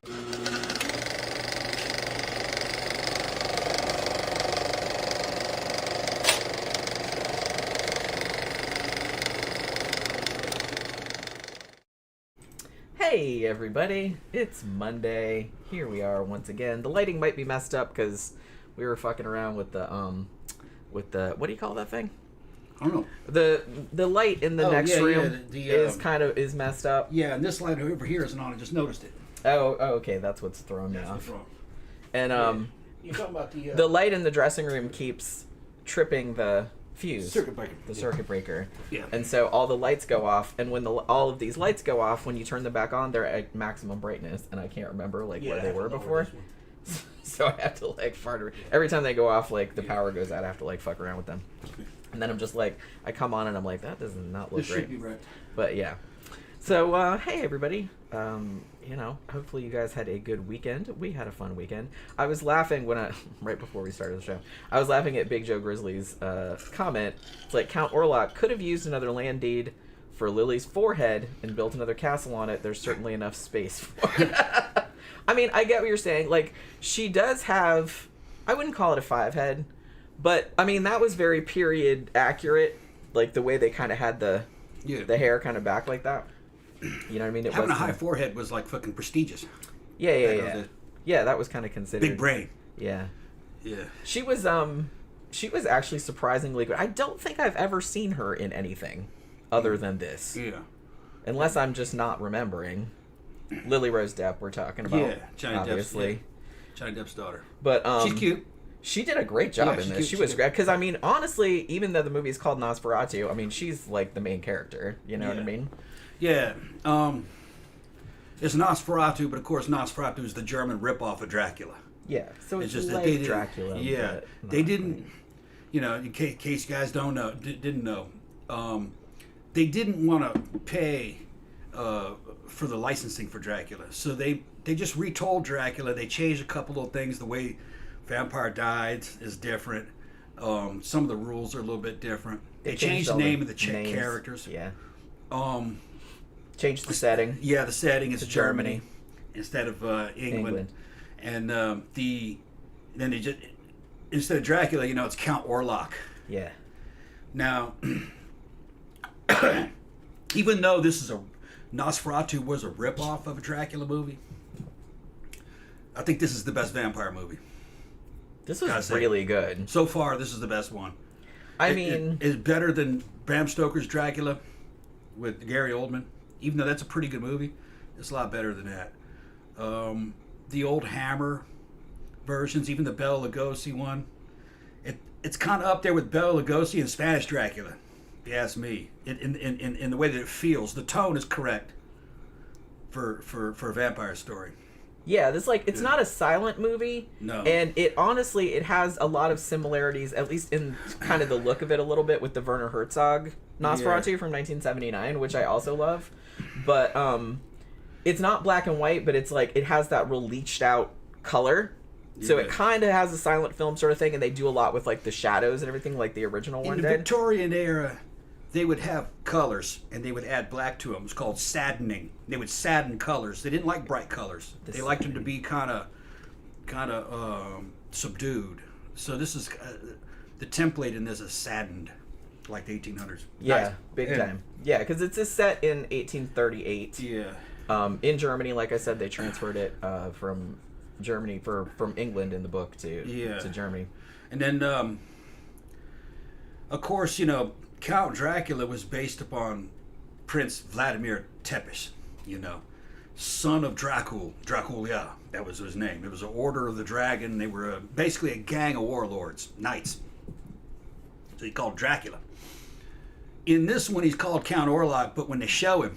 Hey everybody, it's Monday. Here we are once again. The lighting might be messed up because we were fucking around with the what do you call that thing? I don't know. The light in the next room is messed up. Yeah, and this light over here isn't on. I just noticed it. Oh, okay, that's what's throwing me off. What's wrong. And you're talking about the light in the dressing room keeps tripping the fuse, circuit breaker. The circuit breaker. Yeah. And so all the lights go off, and when all of these lights go off, when you turn them back on, they're at maximum brightness, and I can't remember where they were before. So I have to fart. Every time they go off, the power goes out. I have to fuck around with them. And then I'm just I come on and I'm like, that does not look this great. Should be right. But yeah. So hey everybody. Hopefully you guys had a good weekend. We had a fun weekend. I was laughing right before we started the show. I was laughing at Big Joe Grizzly's comment. It's like Count Orlok could have used another land deed for Lily's forehead and built another castle on it. There's certainly enough space for it. I mean, I get what you're saying. She does have, I wouldn't call it a 5-head, but I mean that was very period accurate. The way they kind of had the hair kind of back like that. You know what I mean? Having a high forehead was fucking prestigious. Yeah. Yeah, that was kind of considered. Big brain. Yeah. Yeah. She was actually surprisingly good. I don't think I've ever seen her in anything other than this. Yeah. Unless I'm just not remembering. Lily-Rose Depp we're talking about. Yeah, obviously. Johnny Depp's daughter. But she's cute. She did a great job in this. She was great. Because, I mean, honestly, even though the movie is called Nosferatu, I mean, she's the main character. You know what I mean? Yeah. It's Nosferatu, but of course Nosferatu is the German ripoff of Dracula. Yeah. So it's just Dracula. Yeah. They didn't, in case you guys didn't know, they didn't want to pay for the licensing for Dracula. So they just retold Dracula. They changed a couple of things. The way vampire died is different. Some of the rules are a little bit different. They changed the name of the characters. Yeah. Changed the setting. Yeah, the setting is Germany instead of England. And then they just, instead of Dracula, it's Count Orlok. Yeah. Now, even though Nosferatu was a ripoff of a Dracula movie, I think this is the best vampire movie. This was really good. So far, this is the best one. It's better than Bram Stoker's Dracula with Gary Oldman. Even though that's a pretty good movie, it's a lot better than that. The old Hammer versions, even the Bela Lugosi one, it's kind of up there with Bela Lugosi and Spanish Dracula, if you ask me. In the way that it feels, the tone is correct for a vampire story. Yeah, it's not a silent movie. No. And it has a lot of similarities, at least in kind of the look of it a little bit, with the Werner Herzog Nosferatu from 1979, which I also love. But it's not black and white, but it's it has that real leached out color. So it kind of has a silent film sort of thing, and they do a lot with the shadows and everything like the original one did. In the Victorian era, they would have colors and they would add black to them. It was called saddening. They would sadden colors. They didn't like bright colors. They liked them to be kind of subdued. So this is the template in this is saddened, like the 1800s. Yeah, nice. Big time. Yeah, because it's set in 1838. Yeah. In Germany, like I said, they transferred it from Germany from England in the book to Germany. And then, of course, Count Dracula was based upon Prince Vladimir Tepish, son of Dracula. That was his name. It was an Order of the Dragon. They were basically a gang of warlords, knights. So he called Dracula. In this one, he's called Count Orlok, but when they show him,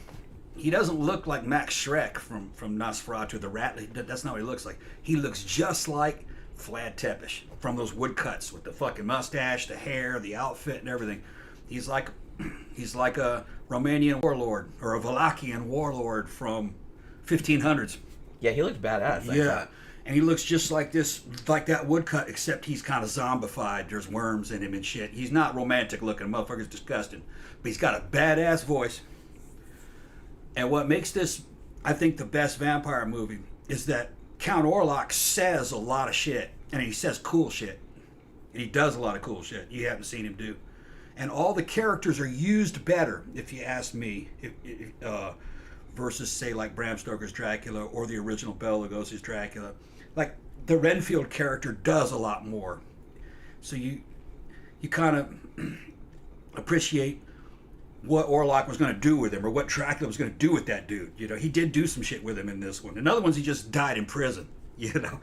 he doesn't look like Max Schreck from Nosferatu, the rat. That's not what he looks like. He looks just like Vlad Tepish from those woodcuts with the fucking mustache, the hair, the outfit, and everything. He's like a Romanian warlord or a Wallachian warlord from 1500s. Yeah, he looked badass. Yeah, and he looks just like that woodcut, except he's kind of zombified. There's worms in him and shit. He's not romantic looking. The motherfucker's disgusting, but he's got a badass voice. And what makes this, I think, the best vampire movie is that Count Orlok says a lot of shit, and he says cool shit, and he does a lot of cool shit you haven't seen him do. And all the characters are used better, if you ask me, versus, say, like Bram Stoker's Dracula or the original Bela Lugosi's Dracula. Like, the Renfield character does a lot more. So you kind of appreciate what Orlok was going to do with him, or what Dracula was going to do with that dude. You know, he did do some shit with him in this one. In other ones, he just died in prison. You know,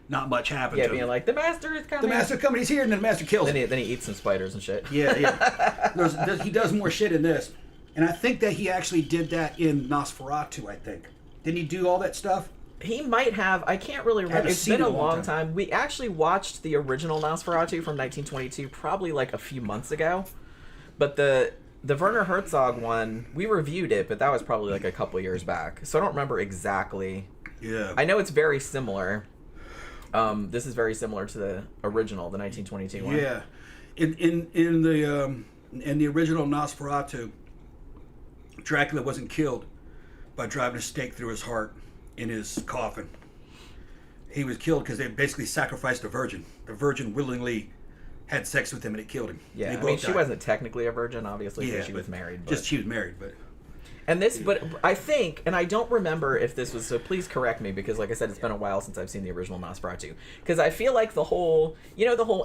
not much happened to him. Yeah, being like, the master is coming. The master's coming, he's here, and then the master kills him. Then he eats some spiders and shit. Yeah. He does more shit in this. And I think that he actually did that in Nosferatu, I think. Didn't he do all that stuff? He might have. I can't really remember. It's been a long time. We actually watched the original Nosferatu from 1922 probably like a few months ago. But the Werner Herzog one, we reviewed it, but that was probably like a couple years back. So I don't remember exactly. Yeah. I know it's very similar. This is very similar to the original, the 1922 one. Yeah. In the original Nosferatu, Dracula wasn't killed by driving a stake through his heart in his coffin. He was killed because they basically sacrificed a virgin. The virgin willingly had sex with him and it killed him. Yeah, I mean, she wasn't technically a virgin, obviously, because she was married. But... she was married, but... And this, but I think, and I don't remember if this was, so please correct me, because like I said, it's been a while since I've seen the original Nosferatu. Because I feel like the whole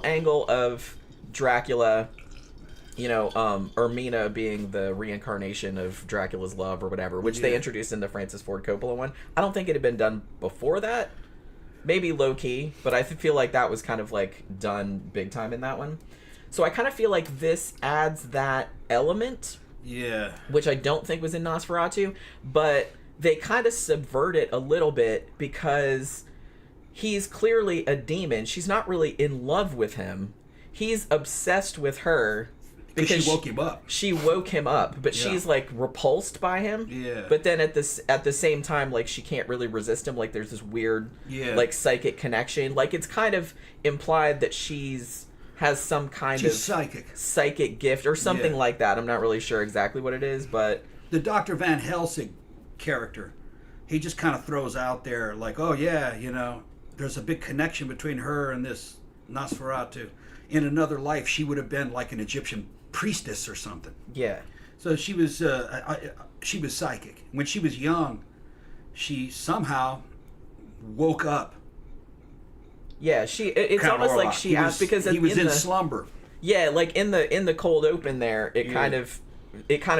angle of Dracula, Ermina being the reincarnation of Dracula's love or whatever, which they introduced in the Francis Ford Coppola one. I don't think it had been done before that. Maybe low-key, but I feel like that was kind of like done big time in that one. So I kind of feel like this adds that element. Yeah. Which I don't think was in Nosferatu, but they kind of subvert it a little bit because he's clearly a demon. She's not really in love with him. He's obsessed with her because she woke him up. She woke him up, but she's like repulsed by him. Yeah. But then at the same time, like she can't really resist him. Like there's this weird like psychic connection. Like it's kind of implied that has some kind of psychic gift or something like that. I'm not really sure exactly what it is, but the Dr. Van Helsing character, he just kind of throws out there like, oh yeah, there's a big connection between her and this Nosferatu. In another life, she would have been like an Egyptian priestess or something. Yeah. So she was psychic. When she was young, she somehow woke up. Yeah, it's Count almost Orlok. like she asked because he was in slumber. Yeah, like in the cold open there, it kind of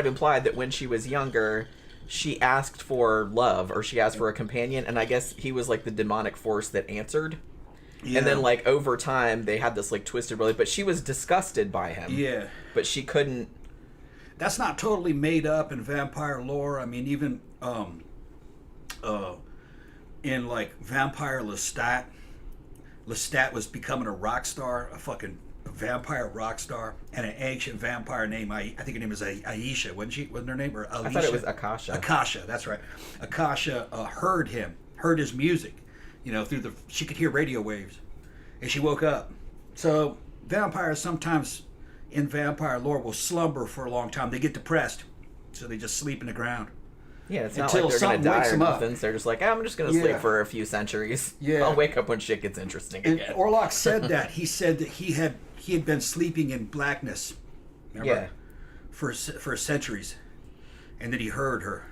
implied that when she was younger, she asked for love or she asked for a companion, and I guess he was like the demonic force that answered. Yeah. And then like over time they had this like twisted relationship, but she was disgusted by him. Yeah. But she couldn't. That's not totally made up in vampire lore. I mean, even in like Vampire Lestat was becoming a rock star, a fucking vampire rock star, and an ancient vampire named I think her name was Aisha, wasn't her name, or Alicia? I thought it was Akasha. Akasha, that's right. Akasha heard his music. She could hear radio waves, and she woke up. So vampires sometimes in vampire lore will slumber for a long time. They get depressed, so they just sleep in the ground. Yeah, it's not like they're going to die or nothing. So they're just like, I'm just going to sleep for a few centuries. Yeah. I'll wake up when shit gets interesting again. And Orlok said that. He said that he had been sleeping in blackness, remember, for centuries, and that he heard her.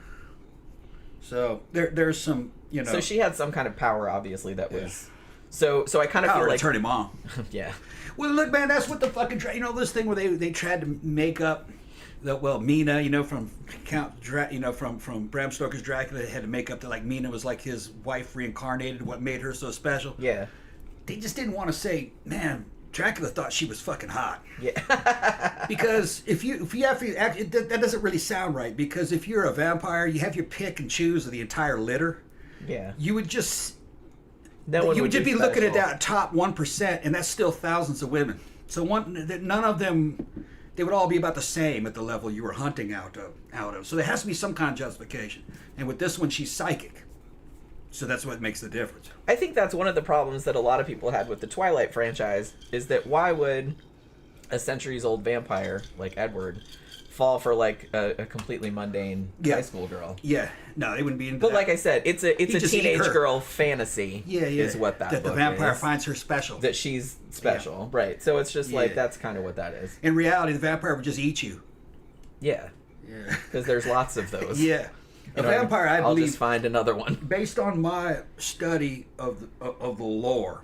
So there's some, So she had some kind of power, obviously, that was... So I kind of feel like... turn him on. Yeah. Well, look, man, that's what the fucking... this thing where they tried to make up... Mina, from from Bram Stoker's Dracula, they had to make up that like Mina was like his wife reincarnated, what made her so special. Yeah. They just didn't want to say, man, Dracula thought she was fucking hot. Yeah. Because if you have to act, that doesn't really sound right. Because if you're a vampire, you have your pick and choose of the entire litter. Yeah. You would just you would just be looking at that top 1%, and that's still thousands of women. So none of them. They would all be about the same at the level you were hunting out of. So there has to be some kind of justification. And with this one, she's psychic. So that's what makes the difference. I think that's one of the problems that a lot of people had with the Twilight franchise, is that why would a centuries-old vampire like Edward fall for like a completely mundane high school girl. Yeah, no, they wouldn't be into But that. like I said, it's a teenage girl fantasy. Yeah, yeah. Is what that the book vampire is. finds her special. That she's special, right? So it's just like that's kind of what that is. In reality, the vampire would just eat you. Yeah. Yeah. Because there's lots of those. Yeah. A vampire, I I'll believe. just find another one. Based on my study of the lore,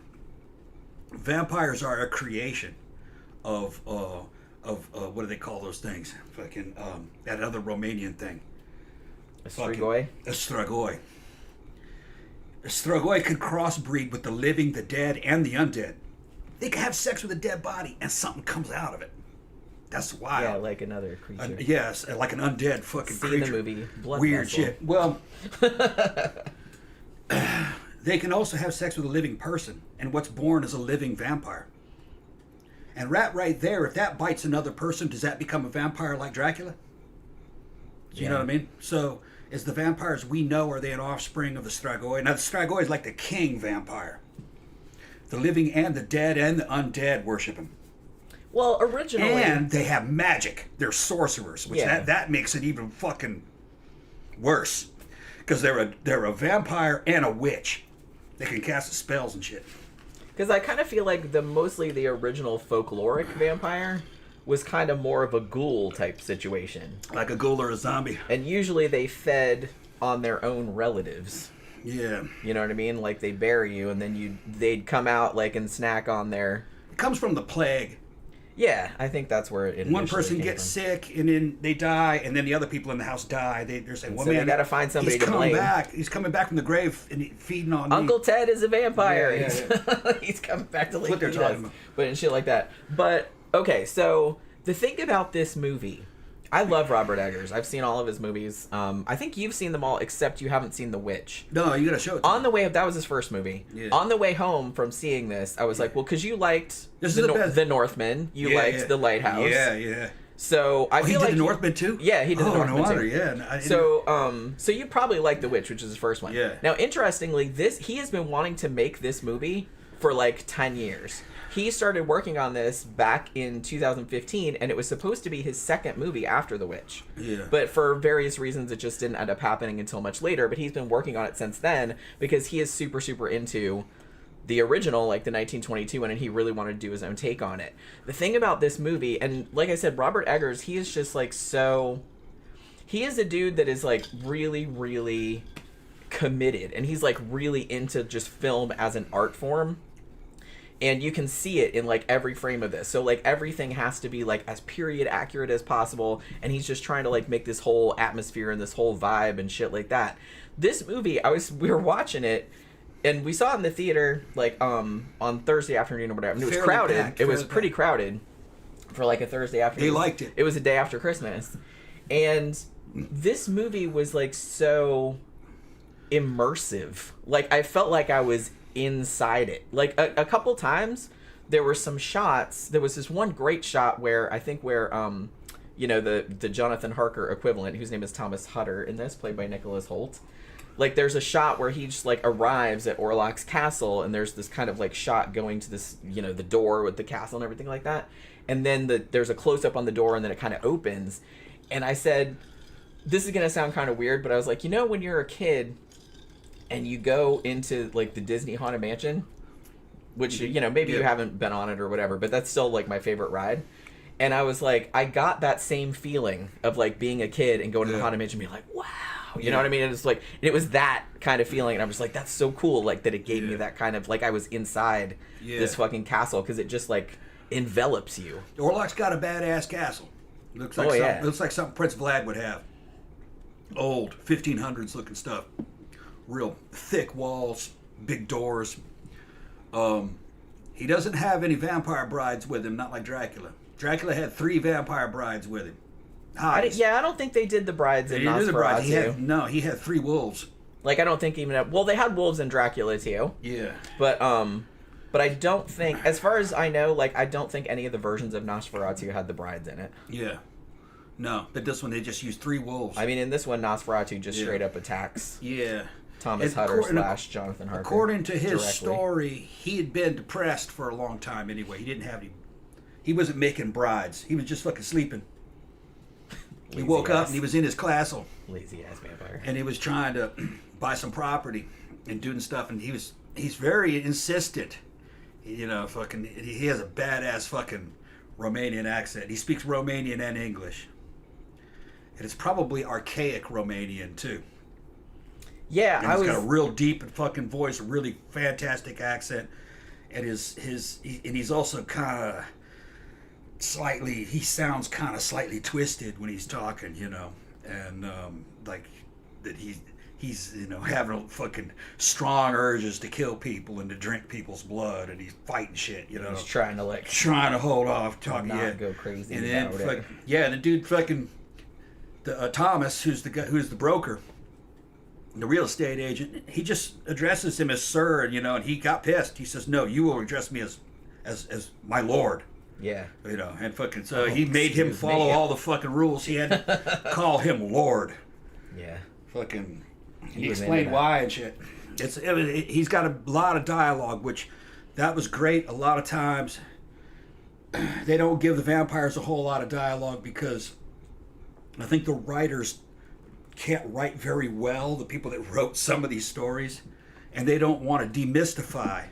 vampires are a creation of what do they call those things? Fucking that other Romanian thing. Strigoi? A strigoi. A strigoi could crossbreed with the living, the dead, and the undead. They could have sex with a dead body and something comes out of it. That's wild. Yeah, like another creature. Yes, like an undead fucking creature. The movie Blood Weird Vessel. shit. Well, they can also have sex with a living person, and what's born is a living vampire. And right there, if that bites another person, does that become a vampire like Dracula? You know what I mean? So, is the vampires we know, are they an offspring of the strigoi? Now, the strigoi is like the king vampire. The living and the dead and the undead worship him. Well, originally... And they have magic. They're sorcerers, which that makes it even fucking worse. Because they're a vampire and a witch. They can cast spells and shit. Because I kind of feel like mostly the original folkloric vampire was kind of more of a ghoul type situation. Like a ghoul or a zombie. And usually they fed on their own relatives. Yeah. You know what I mean? Like they bury you and then they'd come out like and snack on their... It comes from the plague. Yeah, I think that's where it One person gets sick and then they die, and then the other people in the house die. They're saying, "Well, so man, they gotta find somebody to blame." Back. He's coming back from the grave and feeding on Uncle me. Ted is a vampire. Yeah. He's coming back to live. What they're talking about. But and shit like that. But okay, so the thing about this movie, I love Robert Eggers. I've seen all of his movies. I think you've seen them all, except you haven't seen The Witch. No, you gotta show it to On me. the way up, that was his first movie. Yeah. On the way home from seeing this, I was like, well, because you liked the Northman, you liked The Lighthouse. Yeah, yeah. So I feel he like did The Northman too? Yeah, he did The Northman no wonder, too. Yeah. So you probably like The Witch, which is his first one. Yeah. Now, interestingly, he has been wanting to make this movie for like 10 years. He started working on this back in 2015, and it was supposed to be his second movie after The Witch. Yeah. But for various reasons, it just didn't end up happening until much later. But he's been working on it since then because he is super, super into the original, like the 1922 one, and he really wanted to do his own take on it. The thing about this movie, and like I said, Robert Eggers, he is just like so... He is a dude that is like really, really committed, and he's like really into just film as an art form. And you can see it in like every frame of this. So like everything has to be like as period accurate as possible. And he's just trying to like make this whole atmosphere and this whole vibe and shit like that. This movie, we were watching it and we saw it in the theater like on Thursday afternoon or whatever. And it was Fairly crowded. packed, It was fairly pretty packed. crowded for like a Thursday afternoon. They liked it. It was a day after Christmas. And this movie was like so immersive. Like I felt like I was inside it. Like a couple times there were some shots. There was this one great shot where the Jonathan Harker equivalent, whose name is Thomas Hutter in this, played by Nicholas Hoult. Like there's a shot where he just like arrives at Orlok's castle, and there's this kind of like shot going to this, the door with the castle and everything like that. And then there's a close up on the door, and then it kind of opens. And I said, this is gonna sound kind of weird, but I was like, when you're a kid and you go into like the Disney Haunted Mansion, which maybe you haven't been on it or whatever, but that's still like my favorite ride. And I was like, I got that same feeling of like being a kid and going to the Haunted Mansion and being like, wow, you know what I mean? And it's like, it was that kind of feeling, and I was like, that's so cool, like that it gave me that kind of like I was inside this fucking castle, because it just like envelops you. Orlok's got a badass castle. Looks like something Prince Vlad would have. Old 1500s looking stuff. Real thick walls, big doors. He doesn't have any vampire brides with him, not like Dracula. Dracula had 3 vampire brides with him. I don't think they did the brides in Nosferatu. He had 3 wolves. Like I don't think even they had wolves in Dracula too. Yeah. But I don't think, as far as I know, like I don't think any of the versions of Nosferatu had the brides in it. Yeah. No, but this one they just used 3 wolves. I mean, in this one, Nosferatu just straight up attacks. Yeah. Thomas Hutter / Jonathan Harker. According to his directly. story, he had been depressed for a long time anyway. He didn't have any... He wasn't making brides. He was just fucking sleeping. He woke up and he was in his castle. Lazy ass vampire. And he was trying to buy some property and doing stuff, and he's very insistent. You know, fucking, he has a badass fucking Romanian accent. He speaks Romanian and English. And it's probably archaic Romanian too. Yeah, and he's got a real deep fucking voice, a really fantastic accent, and he's also kind of slightly. He sounds kind of slightly twisted when he's talking, you know, and like that he's you know having fucking strong urges to kill people and to drink people's blood, and he's fighting shit, you know. He's trying to hold off, talking, not go crazy. And then the dude fucking Thomas, who's the broker. The real estate agent, he just addresses him as sir, you know, and he got pissed. He says, "No, you will address me as my lord." Yeah. You know, and fucking so he made him follow all the fucking rules. He had to call him lord. Yeah. Fucking. He explained why and shit. He's got a lot of dialogue, which that was great. A lot of times they don't give the vampires a whole lot of dialogue because I think the writers can't write very well, the people that wrote some of these stories, and they don't want to demystify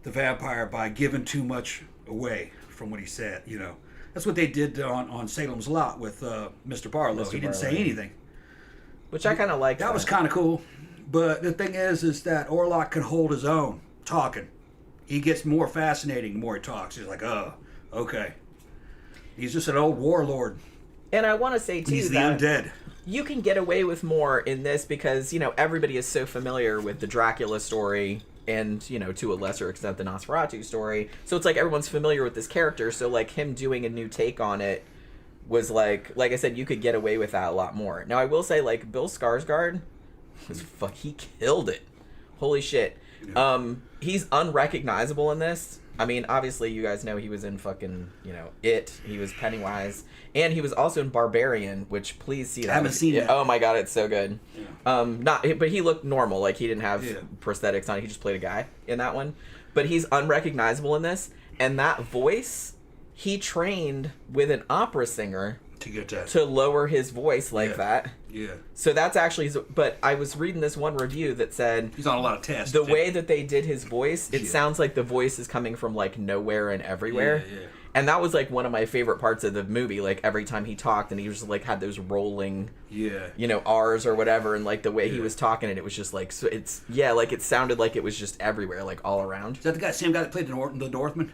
the vampire by giving too much away from what he said, you know. That's what they did on Salem's Lot with Mr. Barlow. He didn't say anything. Which I kind of liked. That was kind of cool. But the thing is that Orlok can hold his own talking. He gets more fascinating the more he talks. He's like, oh, okay. He's just an old warlord. And I want to say, too, he's the undead. You can get away with more in this because, you know, everybody is so familiar with the Dracula story and, you know, to a lesser extent the Nosferatu story. So it's like everyone's familiar with this character. So, like, him doing a new take on it was like I said, you could get away with that a lot more. Now, I will say, like, Bill Skarsgård, he killed it. Holy shit. Yeah. He's unrecognizable in this. I mean, obviously, you guys know he was in fucking, you know, It. He was Pennywise. And he was also in Barbarian, which, please see that. I haven't seen that. Oh my god, it's so good. Yeah. But he looked normal. Like, he didn't have prosthetics on. He just played a guy in that one. But he's unrecognizable in this. And that voice, he trained with an opera singer to get that, to lower his voice like that. Yeah. So that's actually, but I was reading this one review that said he's on a lot of tests. The way that they did his voice, it sounds like the voice is coming from like nowhere and everywhere. Yeah. And that was like one of my favorite parts of the movie. Like every time he talked, and he was like had those rolling, you know, R's or whatever, and like the way he was talking, and it was just like so. It's like it sounded like it was just everywhere, like all around. Is that the same guy that played the Northman?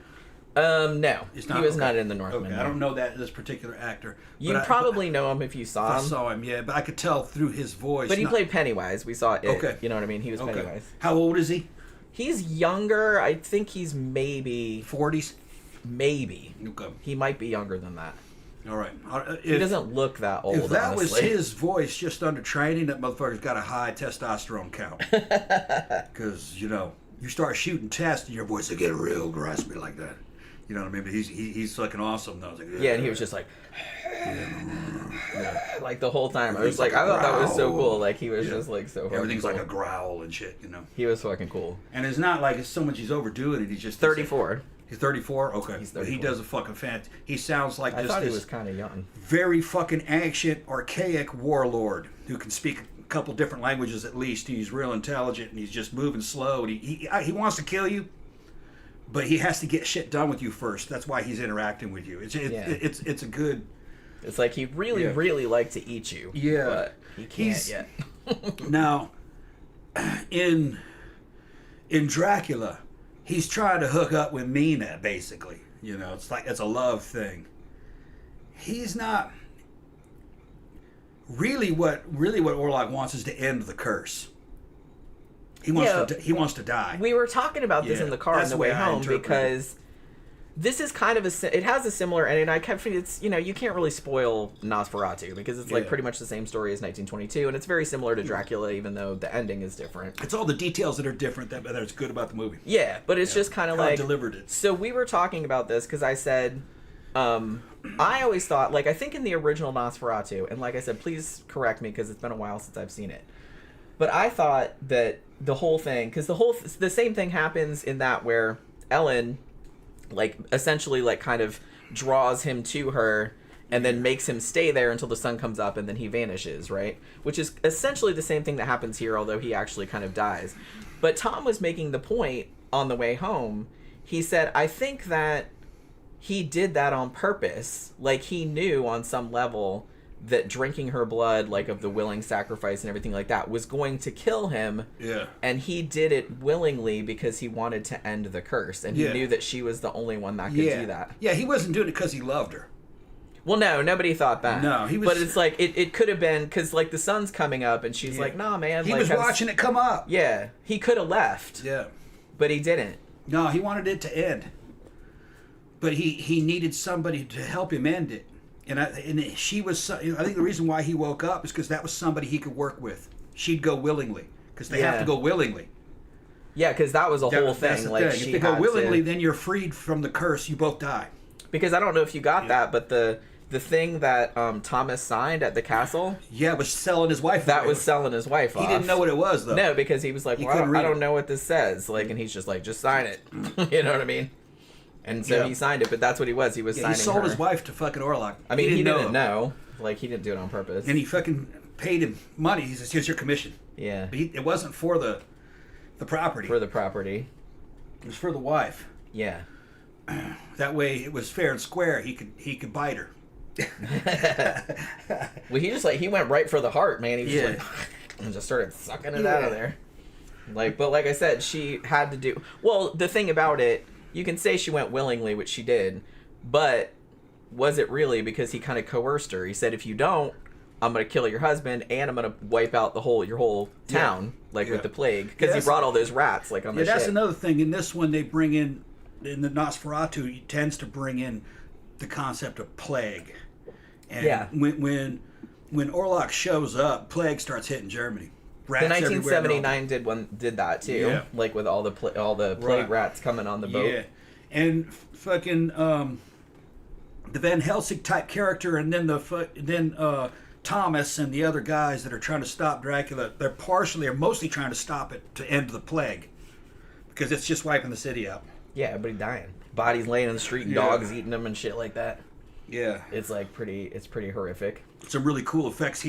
No, he was not in the Northman. Okay. I don't know this particular actor. You probably know him if you saw him. I saw him, yeah, but I could tell through his voice. But he played Pennywise. We saw it. Okay. You know what I mean? He was Pennywise. How old is he? He's younger. I think he's maybe 40s. Maybe. Okay. He might be younger than that. All right. He doesn't look that old. If that honestly. was his voice just under training, that motherfucker's got a high testosterone count. Because you know, you start shooting tests, and your voice will get real raspy like that. You know what I mean? But he's fucking awesome though. Like, and he was just like, like the whole time. I was like, I thought that was so cool. Like he was just like so. Everything's cool. like a growl and shit. You know. He was fucking cool. And it's not like it's so much he's overdoing it. He's just 34. He's 34. Okay. He's 34. But he does a fucking he sounds like I just thought this he was kind of young. very fucking ancient, archaic warlord who can speak a couple different languages at least. He's real intelligent and he's just moving slow. And he wants to kill you. But he has to get shit done with you first. That's why he's interacting with you. It's a good. It's like he really liked to eat you. Yeah, but he can't yet. Now, in Dracula, he's trying to hook up with Mina. Basically, you know, it's like it's a love thing. He's not really what Orlok wants is to end the curse. He wants to die. We were talking about this in the car on the way home because this is kind of it has a similar ending. I kept thinking it's, you know, you can't really spoil Nosferatu because it's like pretty much the same story as 1922, and it's very similar to Dracula, even though the ending is different. It's all the details that are different that's good about the movie. Yeah, but it's just kind of like delivered it. So we were talking about this because I said, I always thought, like, I think in the original Nosferatu, and like I said, please correct me because it's been a while since I've seen it, but I thought that the whole thing, because the same thing happens in that where Ellen, like, essentially, like, kind of draws him to her, and then makes him stay there until the sun comes up, and then he vanishes, right? Which is essentially the same thing that happens here, although he actually kind of dies. But Tom was making the point on the way home. He said, I think that he did that on purpose. Like, he knew on some level that drinking her blood, like, of the willing sacrifice and everything like that, was going to kill him. Yeah. And he did it willingly because he wanted to end the curse. And he knew that she was the only one that could do that. Yeah, he wasn't doing it because he loved her. Well, no, nobody thought that. No, he was... But it's like, it could have been, because, like, the sun's coming up, and she's like, nah, man. He like, was watching it come up. Yeah. He could have left. Yeah. But he didn't. No, he wanted it to end. But he needed somebody to help him end it. And she was... I think the reason why he woke up is because that was somebody he could work with. She'd go willingly. Because they have to go willingly. Yeah, because that was a whole thing. Like, if they go willingly, then you're freed from the curse. You both die. Because I don't know if you got that, but the thing that Thomas signed at the castle... Yeah, was selling his wife. That was selling his wife off. He didn't know what it was, though. No, because he was like, well, I don't know what this says. Like, and he's just like, just sign it. You know what I mean? And so he signed it, but that's what he was. He was signing He sold her. his wife to fucking Orlok. I mean, he didn't know. Like, he didn't do it on purpose. And he fucking paid him money. He says, here's your commission. Yeah. But it wasn't for the property. For the property. It was for the wife. Yeah. That way it was fair and square. He could bite her. Well, he went right for the heart, man. He was just like, and just started sucking it out of there. Like, but like I said, she had to do... Well, the thing about it, you can say she went willingly, which she did, but was it really? Because he kind of coerced her. He said, if you don't, I'm going to kill your husband, and I'm going to wipe out your whole town, with the plague. Because he brought all those rats, like, on the ship. That's another thing. In this one, they bring in the Nosferatu, he tends to bring in the concept of plague. And when Orlok shows up, plague starts hitting Germany. Rats the 1979 did that too, like with all the plague rats coming on the boat. Yeah, and fucking the Van Helsing type character, and then Thomas and the other guys that are trying to stop Dracula. They're mostly trying to stop it to end the plague because it's just wiping the city out. Yeah, everybody dying, bodies laying in the street, and dogs eating them and shit like that. Yeah, it's like pretty horrific. Some really cool effects.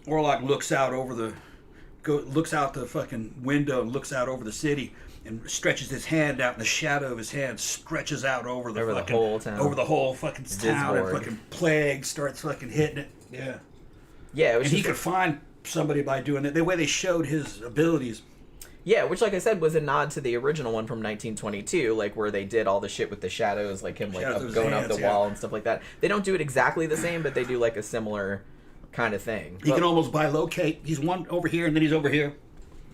Orlok looks out the fucking window and looks out over the city and stretches his hand out, and the shadow of his hand stretches out over the whole town. Over the whole fucking town, and fucking plague starts fucking hitting it. Yeah. Yeah, and he could find somebody by doing it. The way they showed his abilities. Yeah, which, like I said, was a nod to the original one from 1922, like where they did all the shit with the shadows, like him going up the wall and stuff like that. They don't do it exactly the same, but they do like a similar kind of thing. He can almost bilocate. He's one over here, and then he's over here.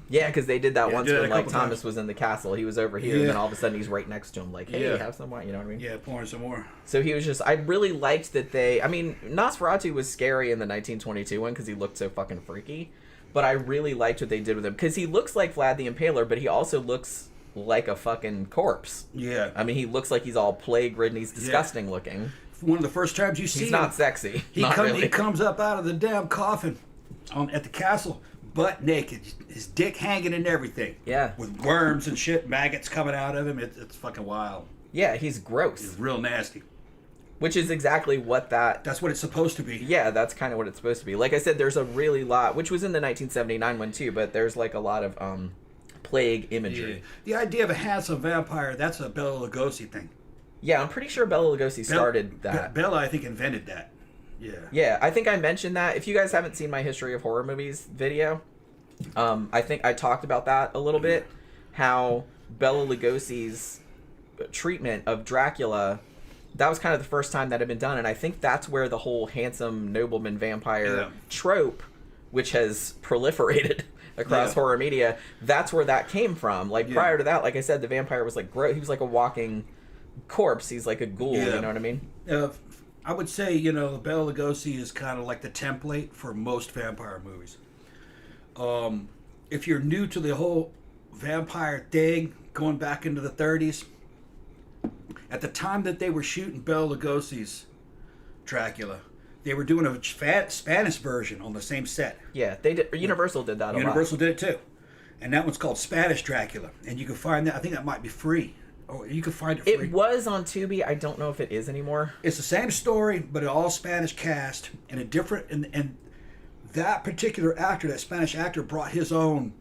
Yeah, because they did that once when like Thomas was in the castle. He was over here, and then all of a sudden he's right next to him, like, hey, have some more, you know what I mean? Yeah, pouring some more. So he was just, I really liked that Nosferatu was scary in the 1922 one because he looked so fucking freaky, but I really liked what they did with him because he looks like Vlad the Impaler, but he also looks like a fucking corpse. Yeah. I mean, he looks like he's all plague-ridden. He's disgusting looking. One of the first times you see him. He's not sexy. He comes up out of the damn coffin at the castle, butt naked, his dick hanging and everything. Yeah. With worms and shit, maggots coming out of him. It's fucking wild. Yeah, he's gross. He's real nasty. Which is exactly what that's what it's supposed to be. Yeah, that's kind of what it's supposed to be. Like I said, there's a really lot, which was in the 1979 one too, but there's like a lot of plague imagery. Yeah. The idea of a handsome vampire, that's a Bela Lugosi thing. Yeah, I'm pretty sure Bela Lugosi started that. Bela, I think, invented that. Yeah. Yeah, I think I mentioned that. If you guys haven't seen my History of Horror Movies video, I think I talked about that a little bit. How Bela Lugosi's treatment of Dracula, that was kind of the first time that had been done, and I think that's where the whole handsome nobleman vampire trope, which has proliferated across horror media, that's where that came from. Like prior to that, like I said, the vampire was like gross. He was like a walking corpse. He's like a ghoul. You know what I mean? I would say, Bela Lugosi is kind of like the template for most vampire movies. If you're new to the whole vampire thing, going back into the 30s, at the time that they were shooting Bela Lugosi's Dracula, they were doing a Spanish version on the same set. Yeah, they did. Universal did that a lot. Universal did it too. And that one's called Spanish Dracula. And you can find that, I think that might be free Oh, you can find it free. It was on Tubi. I don't know if it is anymore. It's the same story, but an all Spanish cast and a different and that particular actor, that Spanish actor, brought his own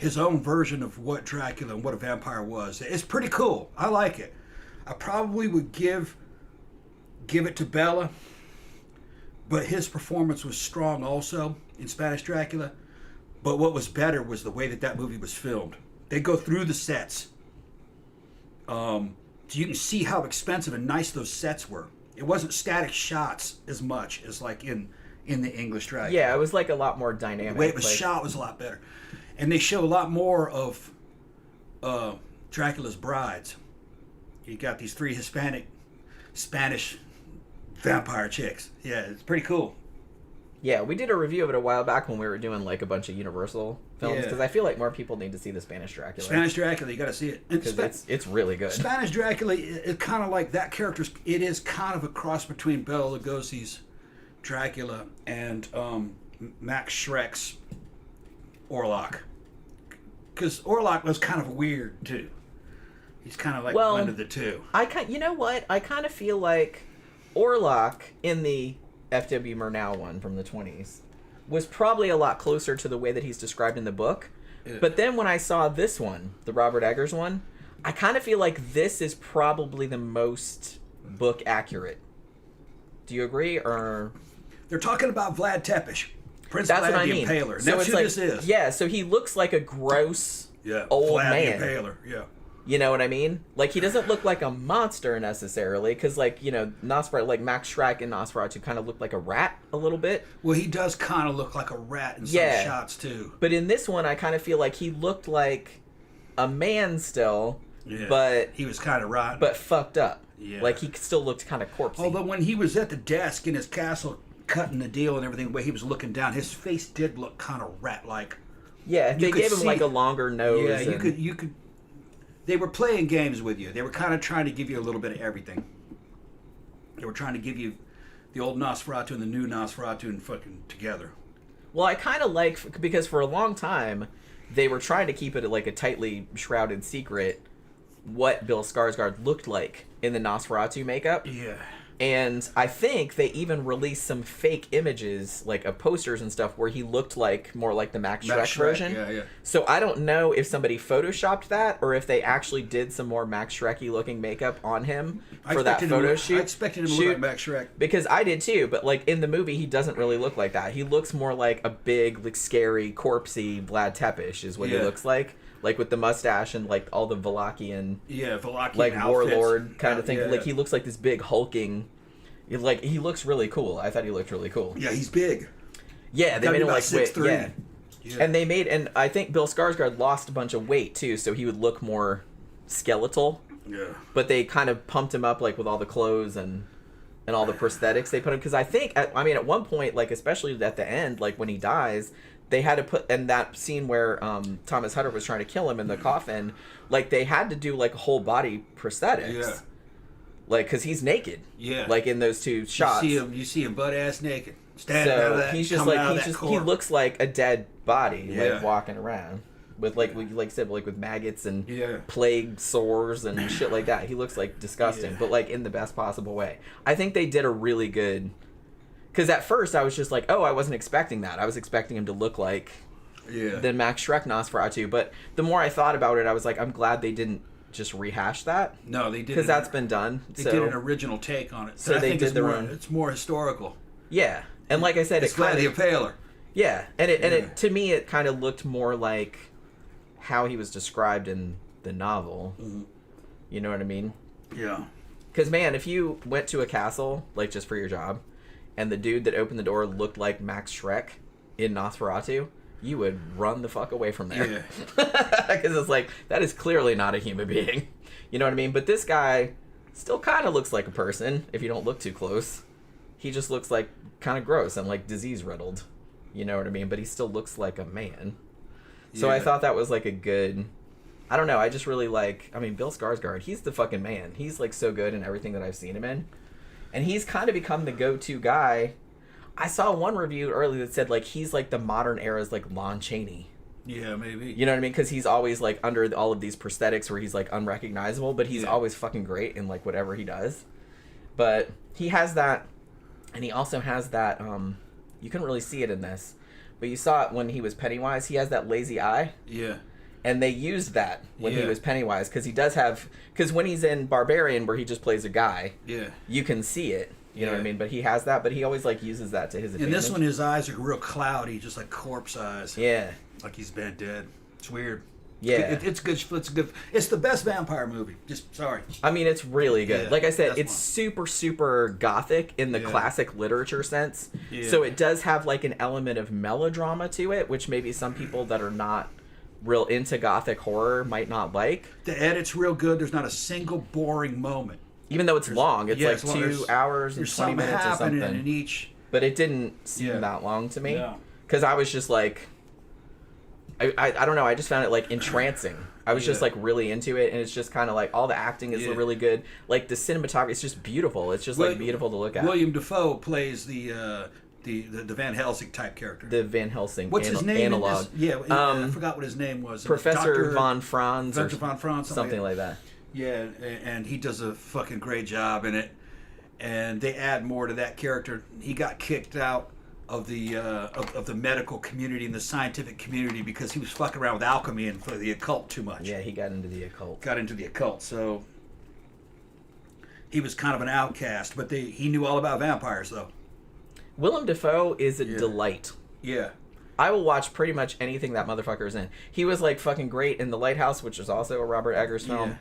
version of what Dracula and what a vampire was. It's pretty cool. I like it. I probably would give it to Bella, but his performance was strong also in Spanish Dracula. But what was better was the way that movie was filmed. They go through the sets. So you can see how expensive and nice those sets were. It wasn't static shots as much as like in the English Dracula. Yeah, it was like a lot more dynamic. The way it was shot was a lot better. And they show a lot more of Dracula's brides. You got these 3 Hispanic, Spanish vampire chicks. Yeah, it's pretty cool. Yeah, we did a review of it a while back when we were doing like a bunch of Universal films because I feel like more people need to see the Spanish Dracula. Spanish Dracula, you got to see it. Because it's really good. Spanish Dracula is kind of like that character. It is kind of a cross between Bela Lugosi's Dracula and Max Schreck's Orlok. Because Orlok was kind of weird too. He's kind of like blend of the two. You know what? I kind of feel like Orlok in the F.W. Murnau one from the 20s was probably a lot closer to the way that he's described in the book. Yeah. But then when I saw this one, the Robert Eggers one, I kind of feel like this is probably the most book accurate. Do you agree? Or they're talking about Vlad Tepes, Prince That's Vlad what I the mean. Impaler. So That's who like, this is. Yeah, so he looks like a gross old Vlad man. the Impaler. Yeah. You know what I mean? Like, he doesn't look like a monster necessarily, because, like, you know, Nosferatu, like Max Schreck in Nosferatu kind of looked like a rat a little bit. Well, he does kind of look like a rat in some shots, too. But in this one, I kind of feel like he looked like a man still, but... he was kind of rotten. But fucked up. Yeah. Like, he still looked kind of corpsey. Although when he was at the desk in his castle cutting the deal and everything, the way he was looking down, his face did look kind of rat-like. Yeah, they gave him, like, a longer nose. Yeah, you could... They were playing games with you. They were kind of trying to give you a little bit of everything. They were trying to give you the old Nosferatu and the new Nosferatu and fucking together. Well, I kind of like, because for a long time, they were trying to keep it like a tightly shrouded secret what Bill Skarsgård looked like in the Nosferatu makeup. Yeah. And I think they even released some fake images, like of posters and stuff, where he looked like more like the Max Schreck version. Yeah. So I don't know if somebody photoshopped that or if they actually did some more Max Schrecky looking makeup on him for that photo shoot. I expected him to look like Max Schreck. Because I did too, but like in the movie, he doesn't really look like that. He looks more like a big, like scary, corpsey Vlad Tepes is what he looks like. Like with the mustache and like all the Wallachian, like outfits. Warlord kind of thing. Yeah. Like he looks like this big hulking. Like he looks really cool. I thought he looked really cool. Yeah, he's big. Yeah, they made him like 6'3". Yeah, and I think Bill Skarsgård lost a bunch of weight too, so he would look more skeletal. Yeah. But they kind of pumped him up like with all the clothes and all the prosthetics they put him, because I think at one point, like especially at the end, like when he dies. They had to put in that scene where Thomas Hutter was trying to kill him in the coffin, like they had to do like whole body prosthetics. Yeah. Like, because he's naked. Yeah. Like in those two shots. You see him butt ass naked. Standing out of that, he's just like, he looks like a dead body, like walking around. With like you said, like with maggots and plague sores and shit like that. He looks like disgusting, but like in the best possible way. I think they did a really good... Because at first I was just like, oh, I wasn't expecting that. I was expecting him to look like the Max Schreck Nosferatu. But the more I thought about it, I was like, I'm glad they didn't just rehash that. No, they didn't. Because that's been done. They did an original take on it. So they did their own. It's more historical. Yeah. And like I said, it's Vlad the Impaler. Yeah. And it to me, it kind of looked more like how he was described in the novel. Mm-hmm. You know what I mean? Yeah. Because, man, if you went to a castle, like just for your job, and the dude that opened the door looked like Max Schreck in Nosferatu, you would run the fuck away from there. Yeah. Because it's like, that is clearly not a human being. You know what I mean? But this guy still kind of looks like a person if you don't look too close. He just looks like kind of gross and like disease-riddled. You know what I mean? But he still looks like a man. So I thought that was like a good... I don't know. I just really like... Bill Skarsgård, he's the fucking man. He's like so good in everything that I've seen him in. And he's kind of become the go-to guy. I saw one review earlier that said like he's like the modern era's like Lon Chaney. Yeah, maybe. You know what I mean? Because he's always like under all of these prosthetics where he's like unrecognizable, but he's always fucking great in like whatever he does. But he has that, and he also has that. You couldn't really see it in this, but you saw it when he was Pennywise. He has that lazy eye. Yeah. And they used that when he was Pennywise, because he does have. Because when he's in Barbarian, where he just plays a guy, you can see it. You know what I mean? But he has that, but he always like uses that to his advantage. In this one, his eyes are real cloudy, just like corpse eyes. Yeah. Like he's been dead. It's weird. Yeah. It's good. It's good. It's the best vampire movie. Just sorry. I mean, it's really good. Yeah, like I said, it's one. super gothic in the classic literature sense. Yeah. So it does have like an element of melodrama to it, which maybe some people that are not real into gothic horror might not like. The edit's real good. There's not a single boring moment. Even though it's long. It's like 2 hours and 20 something minutes or something. in each. But it didn't seem that long to me. Because I was just like... I don't know. I just found it like entrancing. I was just like really into it, and it's just kind of like all the acting is really good. Like the cinematography, it's just beautiful. It's just like beautiful to look at. William Dafoe plays the Van Helsing type character. The Van Helsing. What's his name? Analog. I forgot what his name was. Professor Von Franz. Dr. Von Franz. Something like that. Yeah, and he does a fucking great job in it. And they add more to that character. He got kicked out of the of the medical community and the scientific community because he was fucking around with alchemy and for the occult too much. Yeah, he got into the occult. So he was kind of an outcast, but he knew all about vampires though. Willem Dafoe is a delight. Yeah. I will watch pretty much anything that motherfucker's in. He was like fucking great in The Lighthouse, which is also a Robert Eggers film.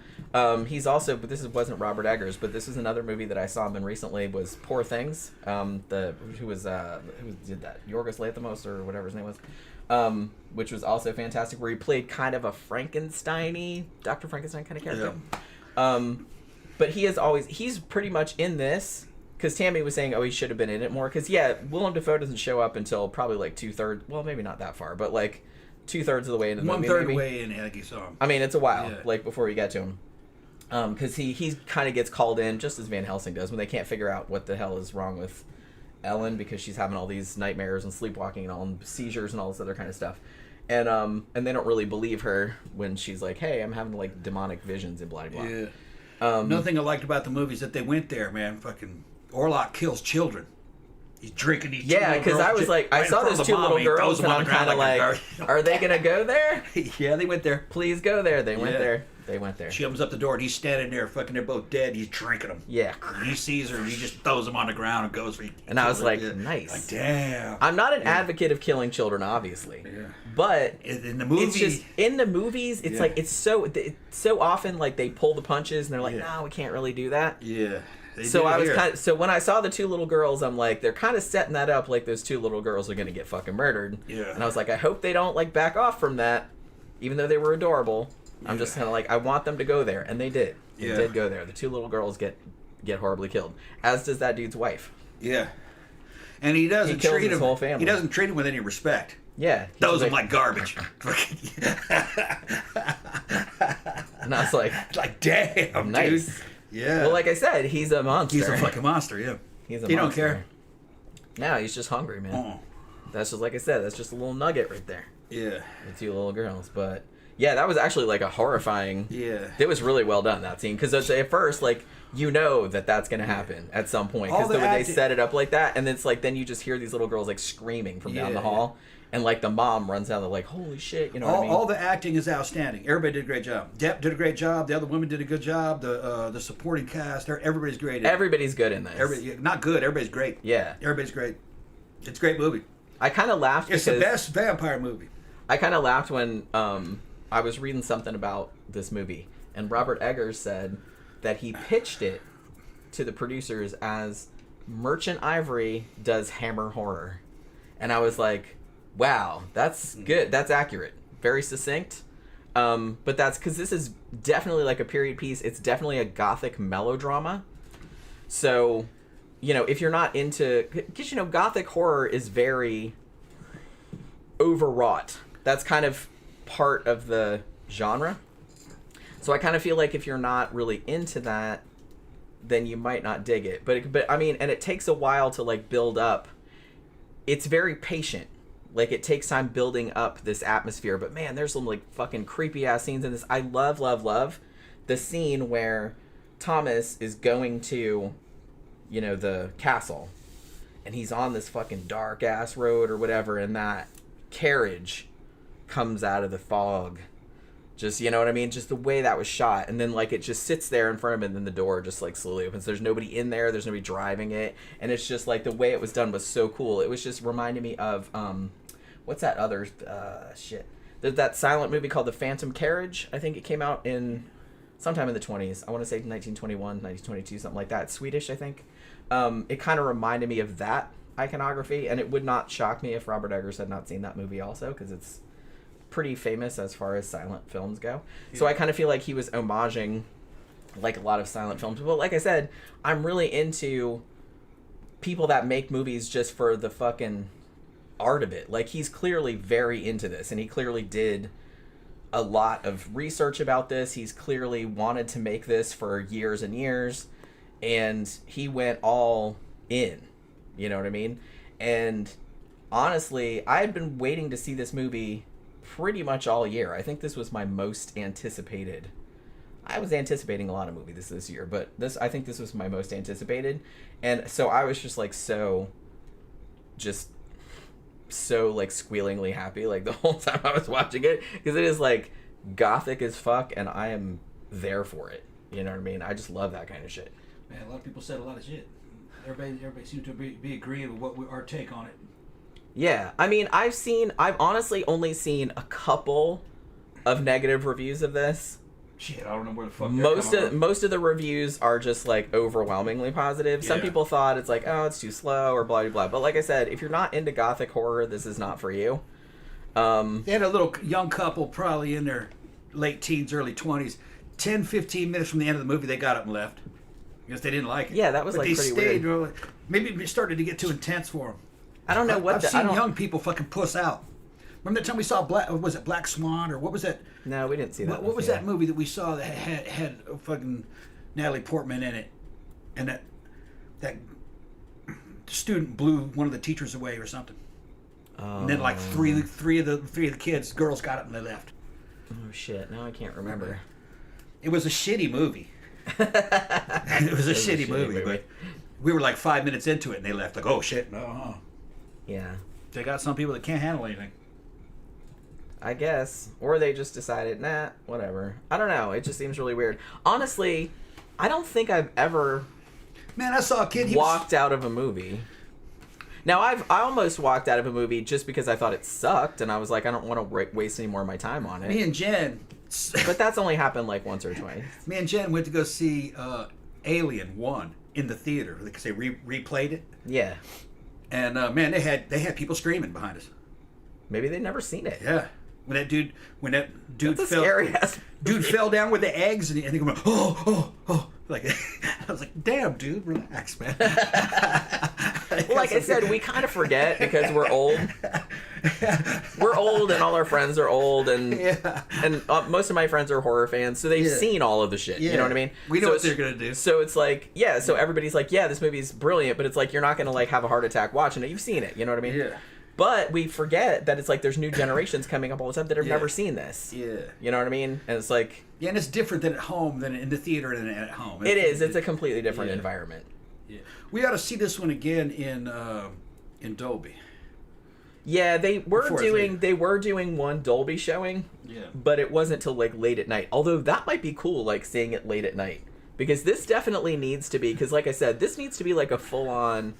He's also, but wasn't Robert Eggers, but this is another movie that I saw him in recently was Poor Things. Who did that? Yorgos Lanthimos or whatever his name was, which was also fantastic. Where he played kind of a Frankenstein-y, Dr. Frankenstein kind of character. Yeah. But he's pretty much in this. Because Tammy was saying, he should have been in it more. Because, Willem Dafoe doesn't show up until probably like 2/3. Well, maybe not that far, but like 2/3 of the way into the movie. 1/3 way in, I think you saw him. I mean, it's a while, like before you get to him. Because he kind of gets called in, just as Van Helsing does, when they can't figure out what the hell is wrong with Ellen because she's having all these nightmares and sleepwalking and all and seizures and all this other kind of stuff. And they don't really believe her when she's like, hey, I'm having like demonic visions and blah, blah. Yeah. Another thing I liked about the movie is that they went there, man. Fucking Orlok kills children. He's drinking these because I was like, I saw those two little girls, and I'm kind of like, are they going to go there? Yeah, they went there. Please go there. They went there. They went there. She opens up the door, and he's standing there, fucking, they're both dead. He's drinking them. Yeah. And he sees her, and he just throws them on the ground and goes. And I was like, nice. Like, damn. I'm not an advocate of killing children, obviously. Yeah. But in the movie, it's just in the movies. It's like it's so often like they pull the punches, and they're like, no, we can't really do that. Yeah. So I was so when I saw the two little girls, I'm like, they're kind of setting that up like those two little girls are gonna get fucking murdered. Yeah. And I was like, I hope they don't like back off from that, even though they were adorable. I'm just kind of like, I want them to go there, and they did. They did go there. The two little girls get horribly killed, as does that dude's wife. Yeah. And he doesn't treat his whole family. He doesn't treat him with any respect. Yeah. Throws them like garbage. And I was like, damn, nice. Dude. Yeah. Well, like I said, he's a monster. He's a fucking monster, yeah. He monster. Don't care. No, he's just hungry, man. That's just, like I said, that's just a little nugget right there. Yeah. The two little girls. But, yeah, that was actually, like, a horrifying... Yeah. It was really well done, that scene. Because at first, like, you know that's going to happen at some point. Because the way they set it up like that, and it's like, then you just hear these little girls, like, screaming from down the hall. And, like, the mom runs down, they're like, holy shit, you know what I mean? All the acting is outstanding. Everybody did a great job. Depp did a great job. The other women did a good job. The supporting cast, everybody's great. Everybody's good in this. Not good, everybody's great. Yeah. Everybody's great. It's a great movie. I kind of laughed because... It's the best vampire movie. I kind of laughed when I was reading something about this movie. And Robert Eggers said that he pitched it to the producers as Merchant Ivory does Hammer horror. And I was like... Wow, that's good. That's accurate. Very succinct. But that's because this is definitely like a period piece. It's definitely a gothic melodrama. So, if you're not into... Because, gothic horror is very overwrought. That's kind of part of the genre. So I kind of feel like if you're not really into that, then you might not dig it. But I mean, and it takes a while to like build up. It's very patient. Like, it takes time building up this atmosphere. But, man, there's some, like, fucking creepy-ass scenes in this. I love the scene where Thomas is going to, you know, the castle. And he's on this fucking dark-ass road or whatever. And that carriage comes out of the fog. Just, you know what I mean? Just the way that was shot. And then, like, it just sits there in front of him, and then the door just, like, slowly opens. There's nobody in there. There's nobody driving it. And it's just, like, the way it was done was so cool. It was just reminding me of, what's that other, shit? There's that silent movie called The Phantom Carriage. I think it came out in, sometime in the 20s. I want to say 1921, 1922, something like that. It's Swedish, I think. It kind of reminded me of that iconography. And it would not shock me if Robert Eggers had not seen that movie also, because it's pretty famous as far as silent films go. Yeah. So I kind of feel like he was homaging like a lot of silent films. But like I said, I'm really into people that make movies just for the fucking art of it. Like, he's clearly very into this, and he clearly did a lot of research about this. He's clearly wanted to make this for years and years, and he went all in. You know what I mean? And honestly, I had been waiting to see this movie pretty much all year. I think this was my most anticipated. I was anticipating a lot of movies this year, but I think this was my most anticipated. And so I was just like so like squealingly happy like the whole time I was watching it, because it is like gothic as fuck, and I am there for it. You know what I mean? I just love that kind of shit. Man, a lot of people said a lot of shit. Everybody seems to be agreeing with our take on it. Yeah, I mean, I've honestly only seen a couple of negative reviews of this. Shit, I don't know where the fuck most of the reviews are just like overwhelmingly positive. Yeah. Some people thought it's like, oh, it's too slow or blah blah blah. But like I said, if you're not into gothic horror, this is not for you. They had a little young couple, probably in their late teens, early 20s. 10-15 minutes from the end of the movie, they got up and left because they didn't like it. Yeah, that was like pretty weird. Really, maybe it started to get too intense for them. I don't know what I've seen young people fucking puss out. Remember that time we saw Black Swan, or what was that? No, we didn't see that. What was that movie that we saw that had fucking Natalie Portman in it, and that student blew one of the teachers away or something, and then like three of the kids, girls, got up and they left. Oh shit! Now I can't remember. It was a shitty movie. It was a shitty movie, but we were like 5 minutes into it and they left. Like, oh shit, no. Yeah. They got some people that can't handle anything. I guess. Or they just decided, nah, whatever. I don't know. It just seems really weird. Honestly, I don't think I've ever... Man, I saw a kid... walked out of a movie. Now, I almost walked out of a movie just because I thought it sucked, and I was like, I don't want to waste any more of my time on it. Me and Jen... But that's only happened like once or twice. Me and Jen went to go see Alien 1 in the theater because they replayed it. Yeah. And man, they had people screaming behind us. Maybe they'd never seen it. Yeah. When that dude dude fell down with the eggs and he went, oh. Like, I was like, damn, dude, relax, man. Well, like I said, we kind of forget because we're old. We're old, and all our friends are old, and most of my friends are horror fans, so they've seen all of the shit. Yeah. You know what I mean? We know what they're gonna do. So it's like, so everybody's like, yeah, this movie's brilliant, but it's like you're not gonna like have a heart attack watching it. You've seen it. You know what I mean? Yeah. But we forget that it's like there's new generations coming up all the time that have never seen this. Yeah. You know what I mean? And it's like... Yeah, and it's different than at home, than in the theater than at home. It is. It's a completely different environment. Yeah. We ought to see this one again in Dolby. Yeah, they were doing one Dolby showing. Yeah. But it wasn't till like late at night. Although that might be cool, like seeing it late at night. Because this definitely needs to be... Because like I said, this needs to be like a full-on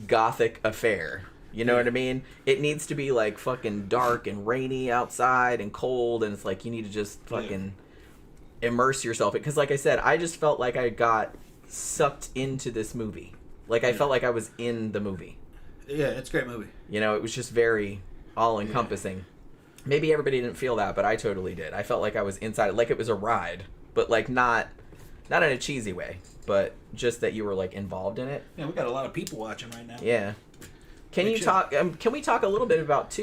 gothic affair. You know what I mean? It needs to be like fucking dark and rainy outside and cold, and it's like you need to just fucking immerse yourself. Because like I said, I just felt like I got sucked into this movie. Like I felt like I was in the movie. Yeah, it's a great movie. You know, it was just very all-encompassing. Yeah. Maybe everybody didn't feel that, but I totally did. I felt like I was inside it, like it was a ride, but like not in a cheesy way, but just that you were like involved in it. Yeah, we got a lot of people watching right now. Yeah. Can we talk a little bit about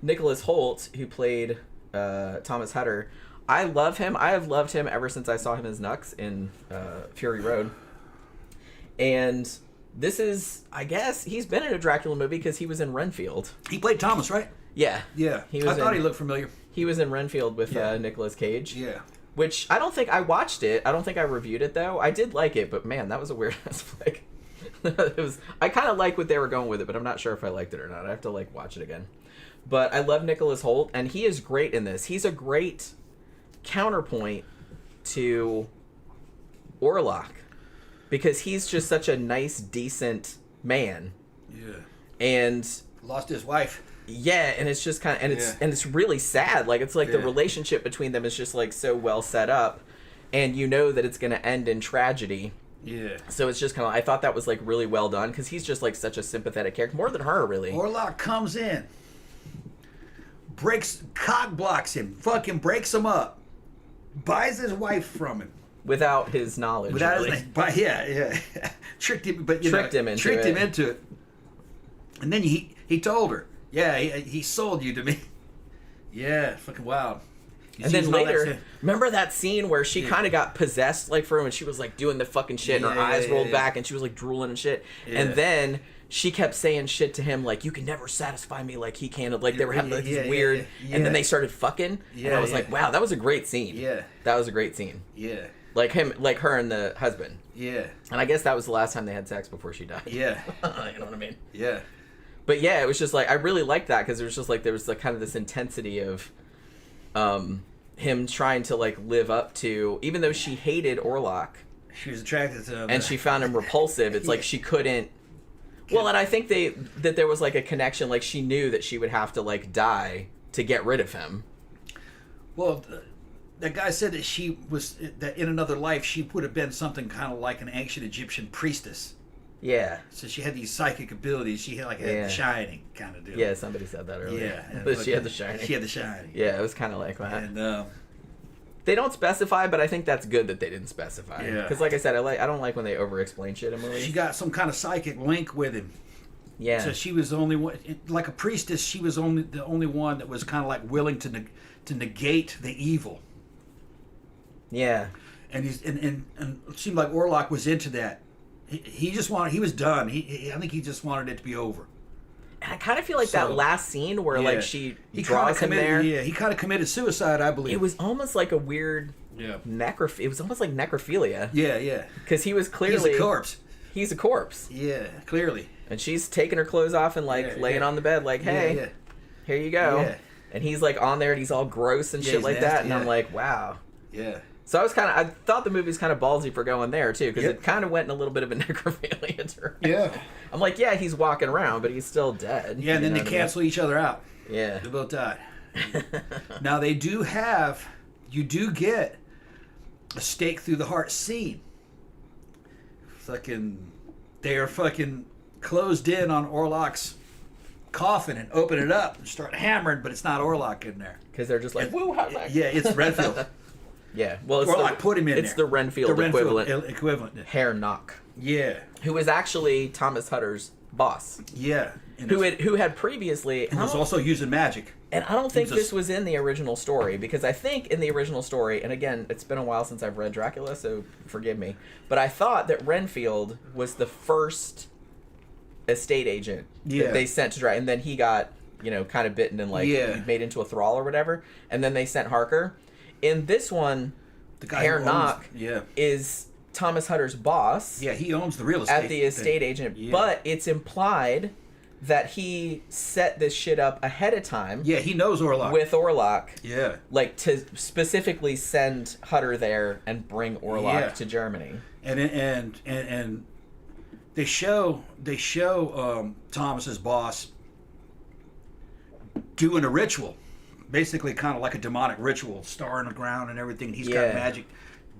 Nicholas Hoult, who played Thomas Hutter? I love him. I have loved him ever since I saw him as Nux in Fury Road. And this is, I guess, he's been in a Dracula movie because he was in Renfield. He played Thomas, right? Yeah. Yeah. I thought he looked familiar. He was in Renfield with Nicolas Cage. Yeah. Which, I don't think I watched it. I don't think I reviewed it, though. I did like it, but man, that was a weird-ass flick. I kind of like what they were going with it, but I'm not sure if I liked it or not. I have to, watch it again. But I love Nicholas Hoult, and he is great in this. He's a great counterpoint to Orlok, because he's just such a nice, decent man. Yeah. And lost his wife. Yeah, and it's just kind of, and it's really sad. It's the relationship between them is just so well set up, and you know that it's going to end in tragedy. Yeah. So it's just kind of, I thought that was really well done, because he's just such a sympathetic character, more than her, really. Orlok comes in, cock blocks him, fucking breaks him up, buys his wife from him without his knowledge. Tricked him, but tricked him into it. And then he told her, he sold you to me. Yeah, fucking wild. And then later, remember that scene where she kind of got possessed for him, and she was doing the fucking shit, and her eyes rolled back, and she was drooling and shit. Yeah. And then she kept saying shit to him you can never satisfy me like he can. They were having this weird, and then they started fucking. Yeah, and I was wow, that was a great scene. Yeah, that was a great scene. Yeah, her and the husband. Yeah, and I guess that was the last time they had sex before she died. Yeah, you know what I mean? Yeah. But yeah, it was just I really liked that, because it was just there was kind of this intensity of him trying to live up to, even though she hated Orlok. She was attracted to him. And she found him repulsive. It's she couldn't. Well, and I think that there was a connection, she knew that she would have to die to get rid of him. Well, that guy said that in another life she would have been something kind of like an ancient Egyptian priestess. Yeah. So she had these psychic abilities. She had had the shining kind of deal. Yeah, somebody said that earlier. Yeah. But she had the shining. She had the shining. Yeah, it was kind of like that. And they don't specify, but I think that's good that they didn't specify. Yeah. Because like I said, I don't like when they over-explain shit in movies. She got some kind of psychic link with him. Yeah. So she was the only one, like a priestess. She was the only one that was kind of willing to negate the evil. Yeah. And it seemed like Orlok was into that. He was done. I think he just wanted it to be over. And I kind of feel that last scene where she draws him there. Yeah, he kind of committed suicide, I believe. It was almost like a weird it was almost like necrophilia. Yeah, yeah. Because he was clearly... He's a corpse. He's a corpse. Yeah, clearly. And she's taking her clothes off and laying on the bed hey, here you go. Yeah. And he's on there and he's all gross and shit like that. And I'm wow. Yeah. So I thought the movie's kind of ballsy for going there too, because it kind of went in a little bit of a necrophilia direction. Yeah. I'm he's walking around, but he's still dead. Yeah, and then they cancel each other out. Yeah. They both died. Now you do get a stake through the heart scene. They are closed in on Orlok's coffin and open it up and start hammering, but it's not Orlok in there. Because they're just woo, hot back. Yeah, it's Renfield. Yeah, well, put him in it's the Renfield equivalent. Herr Knock. Yeah. Who was actually Thomas Hutter's boss. Yeah. Who had previously... Who was also using magic. And I don't think this was in the original story, because I think in the original story, and again, it's been a while since I've read Dracula, so forgive me, but I thought that Renfield was the first estate agent that they sent to Dracula, and then he got, kind of bitten and made into a thrall or whatever, and then they sent Harker. In this one, the guy Herr Knock is Thomas Hutter's boss. Yeah, he owns the real estate. At the estate agent. Yeah. But it's implied that he set this shit up ahead of time. Yeah, he knows Orlok. With Orlok. Yeah. To specifically send Hutter there and bring Orlok to Germany. And they show Thomas's boss doing a ritual. Basically kind of like a demonic ritual, star in the ground and everything. He's got magic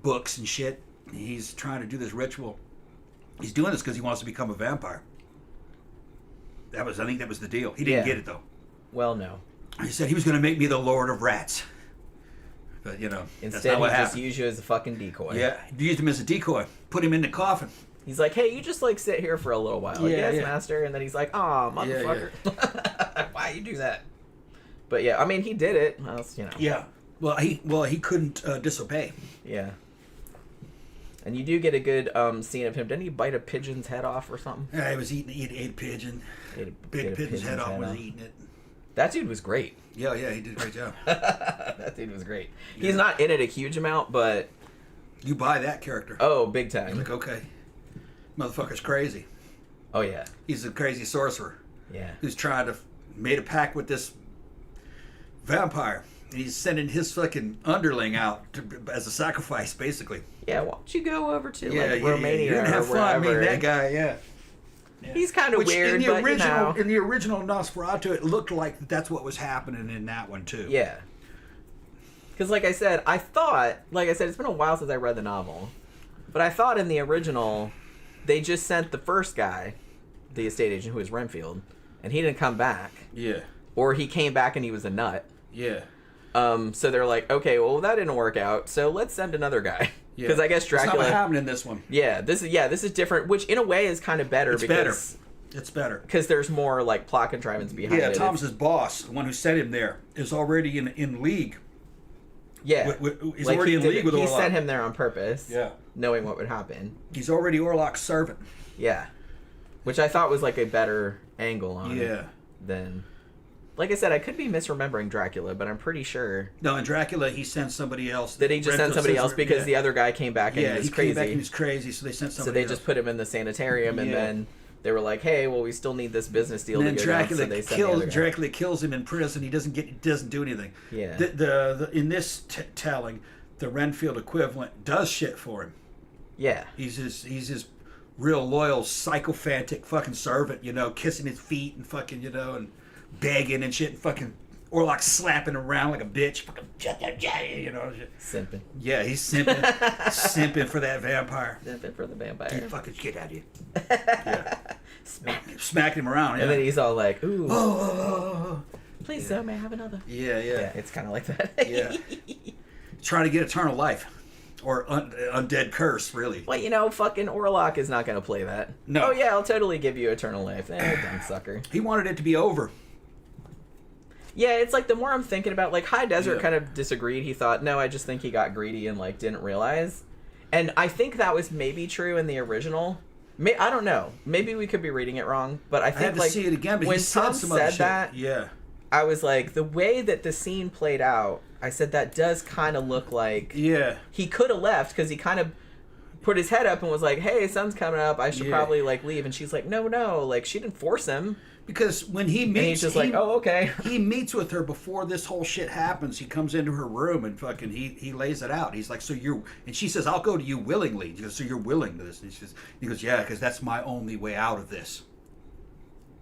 books and shit. He's trying to do this ritual. He's doing this because he wants to become a vampire. I think that was the deal. He didn't get it though. Well, no. He said he was going to make me the Lord of Rats. But instead he just used you as a fucking decoy. Yeah, he used him as a decoy. Put him in the coffin. He's like, hey, you just sit here for a little while. Yes, master. And then he's like, oh, motherfucker. Yeah. Why you do that? But yeah, I mean, he did it. Yeah. Well, he couldn't disobey. Yeah. And you do get a good scene of him. Didn't he bite a pigeon's head off or something? Yeah, he was ate a pigeon. Bit pigeon's head off, was eating it. That dude was great. Yeah, he did a great job. That dude was great. Yeah. He's not in it a huge amount, but... You buy that character. Oh, big time. You're like, okay. Motherfucker's crazy. Oh, yeah. He's a crazy sorcerer. Yeah. Who's trying to... Made a pact with this vampire. He's sending his fucking underling out as a sacrifice, basically. Yeah, why don't you go over to Romania You're gonna have or fun wherever. meeting that guy, yeah. He's kind of weird, in the but original, in the original Nosferatu, it looked like that's what was happening in that one too. Yeah. Because, like I said, it's been a while since I read the novel, but I thought in the original, they just sent the first guy, the estate agent who was Renfield, and he didn't come back. Yeah. Or he came back and he was a nut. Yeah. So they're like, okay, well that didn't work out, so let's send another guy. Because I guess Dracula. That's not what happened in this one. Yeah, this is different, which in a way is kind of better. It's better because there's more like plot contrivance behind it. Yeah, Thomas's boss, the one who sent him there, is already in league. Yeah, he's already in league with Orlok. He sent him there on purpose. Yeah, knowing what would happen. He's already Orlok's servant. Yeah, which I thought was like a better angle on it than. Like I said, I could be misremembering Dracula, but I'm pretty sure. No, in Dracula, he sent somebody else. Did he just send somebody else because the other guy came back and he was crazy? Yeah, he came back and he was crazy, so they sent somebody else. So they just put him in the sanitarium, and then they were like, "Hey, well, we still need this business deal to go down." So they sent the other guy. Dracula kills him in prison. He doesn't do anything. Yeah. The in this telling, the Renfield equivalent does shit for him. Yeah. He's his real loyal sycophantic fucking servant, kissing his feet and fucking, and begging and shit, and fucking Orlok slapping around like a bitch, fucking, simping. Yeah, he's simping, simping for that vampire. Simping for the vampire. Get fucking shit out of you. Yeah. Smacking him around. Yeah. And then he's all like, "Ooh, oh, please, sir, may I have another?" Yeah. Yeah, it's kind of like that. Yeah. Trying to get eternal life. Or undead curse, really. Well, fucking Orlok is not going to play that. No. Oh, yeah, I'll totally give you eternal life. Dumb sucker. He wanted it to be over. Yeah, it's like the more I'm thinking about, like, High Desert kind of disagreed. He thought, no, I just think he got greedy and, like, didn't realize. And I think that was maybe true in the original. I don't know. Maybe we could be reading it wrong, but I think, I had to see it again, but when he said Tom some other said shit. that, yeah. I was like, the way that the scene played out, I said that does kind of look like he could have left because he kind of put his head up and was like, "Hey, sun's coming up. I should probably like leave." And she's like, "No, like she didn't force him." Because when he meets, and he's just like, "Oh, okay." He meets with her before this whole shit happens. He comes into her room and fucking he lays it out. He's like, "So you're," and she says, "I'll go to you willingly." He goes, "So you're willing to this?" And he goes, "Yeah, because that's my only way out of this."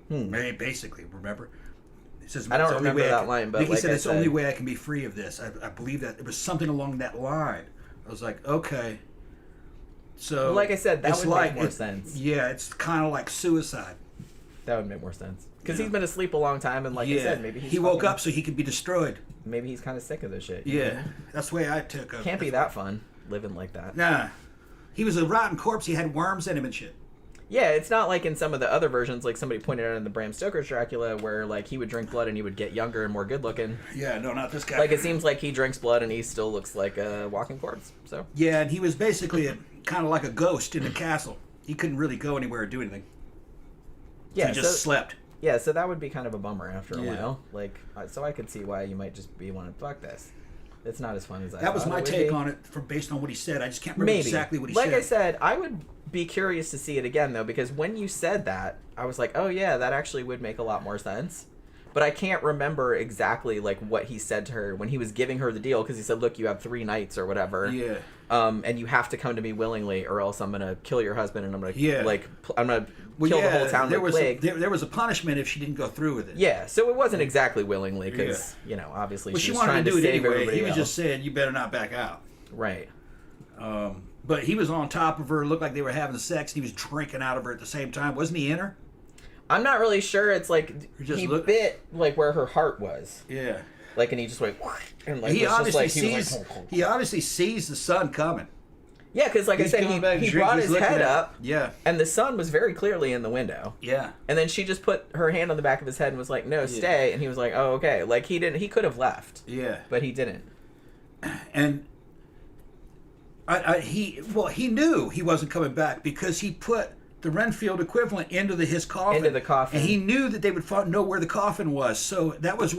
Basically, remember. Says, I don't remember that line, but he said, "It's the only way I can be free of this." I believe that it was something along that line. I was like, okay. So, well, like I said, that would make more sense. Yeah, it's kind of like suicide. That would make more sense because he's been asleep a long time, and like I said, maybe he woke up so he could be destroyed. Maybe he's kind of sick of this shit. Yeah, that's the way I took it. Can't be that fun living like that. Nah, he was a rotten corpse. He had worms in him and shit. Yeah, it's not like in some of the other versions, like somebody pointed out in the Bram Stoker's Dracula, where like he would drink blood and he would get younger and more good looking. Yeah, no, not this guy. Like it seems like he drinks blood and he still looks like a walking corpse. So yeah, and he was basically kind of like a ghost in the castle. He couldn't really go anywhere or do anything. Yeah, so he just slept. Yeah, so that would be kind of a bummer after a while. Like, so I could see why you might just be wanting, fuck this. It's not as fun as I thought. That was my take on it, based on what he said. I just can't remember exactly what he said. Like I said, I would be curious to see it again, though, because when you said that, I was like, oh, yeah, that actually would make a lot more sense. But I can't remember exactly, like, what he said to her when he was giving her the deal, because he said, look, you have 3 nights or whatever. Yeah. And you have to come to me willingly, or else I'm going to kill your husband, and I'm going to, I'm going to kill the whole town with plague. There was a punishment if she didn't go through with it. Yeah, so it wasn't exactly willingly, because, obviously she was trying to do it save anyway. everybody He was else. just saying, you better not back out. Right. But he was on top of her, looked like they were having sex, and he was drinking out of her at the same time. Wasn't he in her? I'm not really sure. It's like he bit like where her heart was. Yeah. Like, and he just went, and like he obviously he obviously sees the sun coming. Yeah, because like I said, he brought his head up. Yeah. And the sun was very clearly in the window. Yeah. And then she just put her hand on the back of his head and was like, "No, stay." And he was like, "Oh, okay." Like he could have left. Yeah. But he didn't. And He knew he wasn't coming back because he put the Renfield equivalent into his coffin. Into the coffin. And he knew that they would know where the coffin was. So that was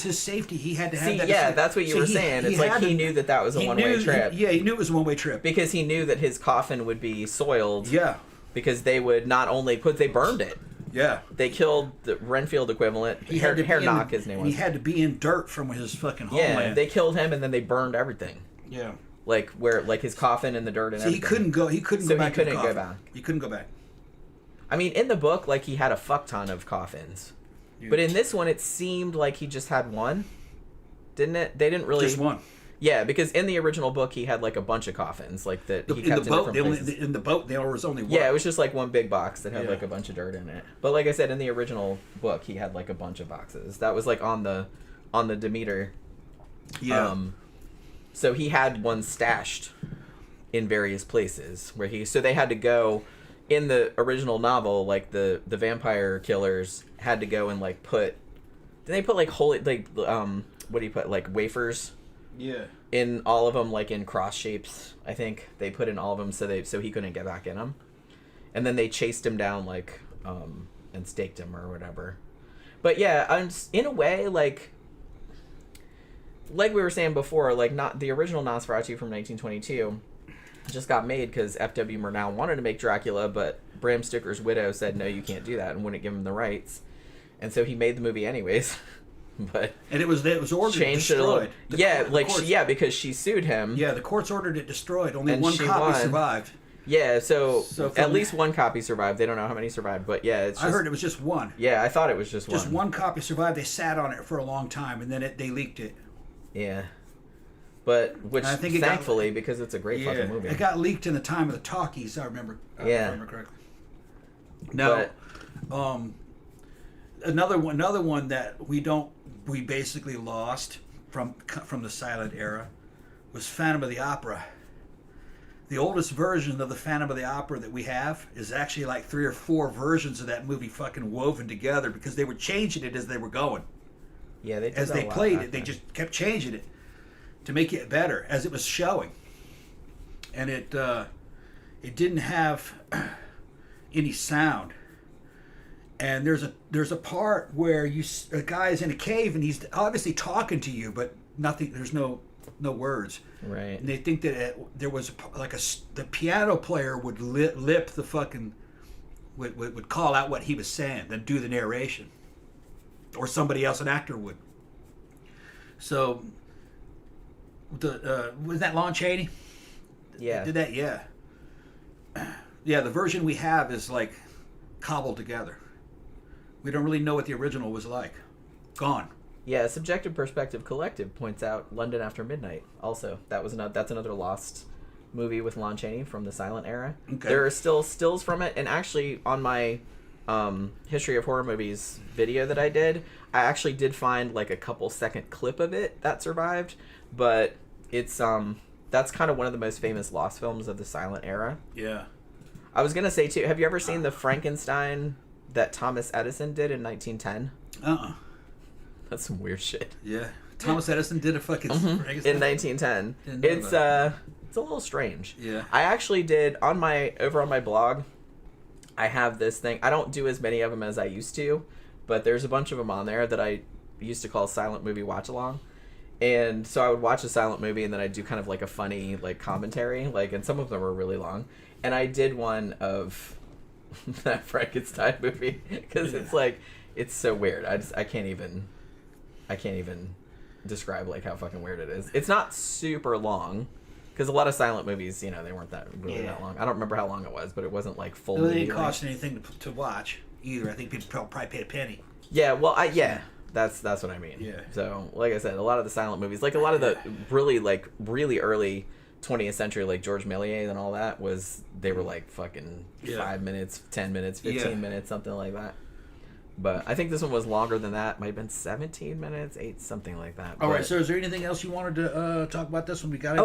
his safety. He had to have that. Yeah, that's what you were saying. It's like he knew that was a one-way trip. He knew it was a one-way trip. Because he knew that his coffin would be soiled. Yeah. Because they would not only they burned it. Yeah. They killed the Renfield equivalent. Knock, his name was. He had to be in dirt from his fucking homeland. Yeah, they killed him and then they burned everything. Yeah. Like his coffin in the dirt and everything. He couldn't go back. He couldn't go back. I mean, in the book, like, he had a fuck ton of coffins. Yeah. But in this one, it seemed like he just had one. Didn't it? They didn't really... Just one. Yeah, because in the original book, he had, like, a bunch of coffins. Like, that he kept in different places. In the boat, there was only one. Yeah, it was just, like, one big box that had, like, a bunch of dirt in it. But like I said, in the original book, he had, like, a bunch of boxes. That was, like, on the Demeter. Yeah. So he had one stashed in various places so they had to go... In the original novel, like, the vampire killers had to go and, like, did they put, like, holy, like, what do you put, like, wafers? Yeah. In all of them, like, in cross shapes, I think. They put in all of them so he couldn't get back in them. And then they chased him down, like, and staked him or whatever. But, yeah, in a way, like we were saying before, like, not the original Nosferatu from 1922... just got made because F.W. Murnau wanted to make Dracula, but Bram Stoker's widow said no, you can't do that, and wouldn't give him the rights, and so he made the movie anyways. And it was ordered destroyed. Because she sued him. Yeah, the courts ordered it destroyed. Only one copy survived. Yeah, so at least one copy survived. They don't know how many survived, but yeah, I heard it was just one. Yeah, I thought it was just one. Just one copy survived. They sat on it for a long time, and then they leaked it. Yeah. But thankfully, because it's a great fucking movie. It got leaked in the time of the talkies. I remember. If I remember correctly. No, another one that we basically lost from the silent era was Phantom of the Opera. The oldest version of the Phantom of the Opera that we have is actually like 3 or 4 versions of that movie fucking woven together because they were changing it as they were going. Yeah, they did as they played it, they just kept changing it to make it better as it was showing, and it didn't have any sound. And there's a part where a guy is in a cave and he's obviously talking to you, but nothing. There's no words. Right. And they think that there was the piano player would lip the fucking would call out what he was saying, then do the narration, or somebody else, an actor, would. So. Was that Lon Chaney? Yeah. Did that? Yeah. Yeah, the version we have is like cobbled together. We don't really know what the original was like. Gone. Yeah, Subjective Perspective Collective points out London After Midnight. Also, that's another lost movie with Lon Chaney from the silent era. Okay. There are still stills from it, and actually on my History of Horror Movies video that I did, I actually did find like a couple second clip of it that survived. But it's that's kind of one of the most famous lost films of the silent era. Yeah. I was gonna say too, have you ever seen the Frankenstein that Thomas Edison did in 1910? That's some weird shit. Yeah. Thomas Edison did a fucking Frankenstein in 1910. It's a little strange. Yeah. I actually did over on my blog. I have this thing. I don't do as many of them as I used to, but there's a bunch of them on there that I used to call Silent Movie Watch Along. And so I would watch a silent movie and then I'd do kind of like a funny like commentary, like, and some of them were really long. And I did one of that Frankenstein movie because it's like, it's so weird. I can't even describe like how fucking weird it is. It's not super long because a lot of silent movies, they weren't that long. I don't remember how long it was, but it wasn't like full. Well, they didn't cost anything to watch either. I think people probably paid a penny. Yeah, well, That's what I mean. Yeah. So, like I said, a lot of the silent movies, like a lot of the really early 20th century, like George Méliès and all that, they were like fucking 5 minutes, 10 minutes, 15 minutes, something like that. But I think this one was longer than that. Might have been 17 minutes, 8, something like that. All right. So, is there anything else you wanted to talk about this one? We got it.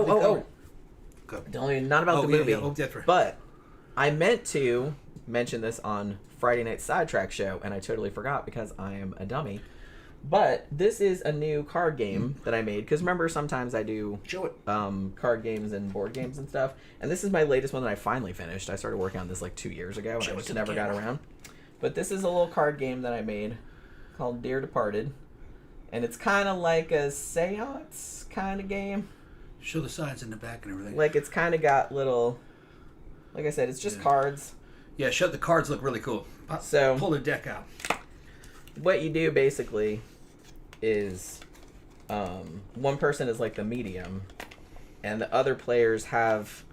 Not about the movie. Yeah, but I meant to mention this on Friday Night Sidetrack show, and I totally forgot because I am a dummy. But this is a new card game that I made. Because remember, sometimes I do Show it. card games and board games and stuff. And this is my latest one that I finally finished. I started working on this like 2 years ago, and I just never got around. But this is a little card game that I made called Dear Departed. And it's kind of like a seance kind of game. Show the sides in the back and everything. Like, it's kind of got little... Like I said, it's just cards. Yeah, the cards look really cool. So pull the deck out. What you do, basically, is one person is like the medium, and the other players have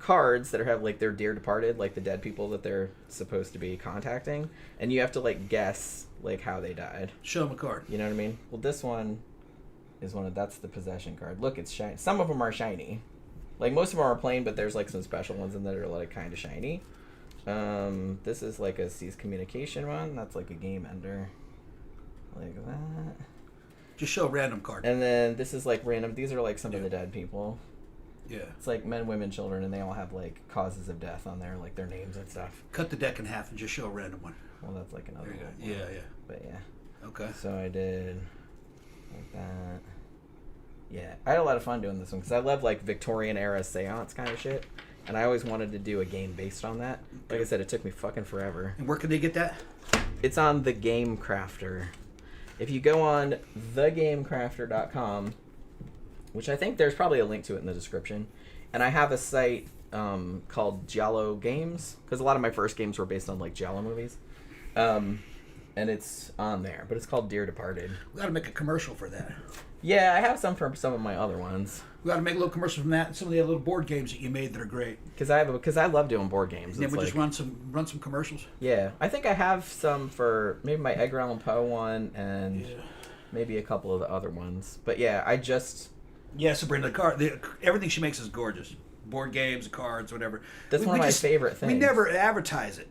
cards that have like their dear departed, like the dead people that they're supposed to be contacting, and you have to like guess like how they died. Show them a card. You know what I mean? Well, this one is that's the possession card. Look, it's shiny. Some of them are shiny. Like, most of them are plain, but there's like some special ones in that are like kind of shiny. This is like a cease communication one. That's like a game ender. Like that. Just show a random card. And then this is like random. These are like some of the dead people. Yeah. It's like men, women, children, and they all have like causes of death on there, like their names and stuff. Cut the deck in half and just show a random one. Well, that's like another one. Yeah. But yeah. Okay. So I did like that. Yeah, I had a lot of fun doing this one because I love like Victorian era seance kind of shit, and I always wanted to do a game based on that. Like I said, it took me fucking forever. And where can they get that? It's on The Game Crafter. If you go on thegamecrafter.com, which I think there's probably a link to it in the description, and I have a site called Giallo Games, because a lot of my first games were based on like Giallo movies, and it's on there, but it's called Dear Departed. We got to make a commercial for that. Yeah, I have some for some of my other ones. We got to make a little commercial from that and some of the other little board games that you made that are great. Because I love doing board games. And then we just run some commercials. Yeah, I think I have some for maybe my Edgar Allan Poe one and maybe a couple of the other ones. But yeah, Sabrina, everything she makes is gorgeous. Board games, cards, whatever. That's one of my favorite things. We never advertise it.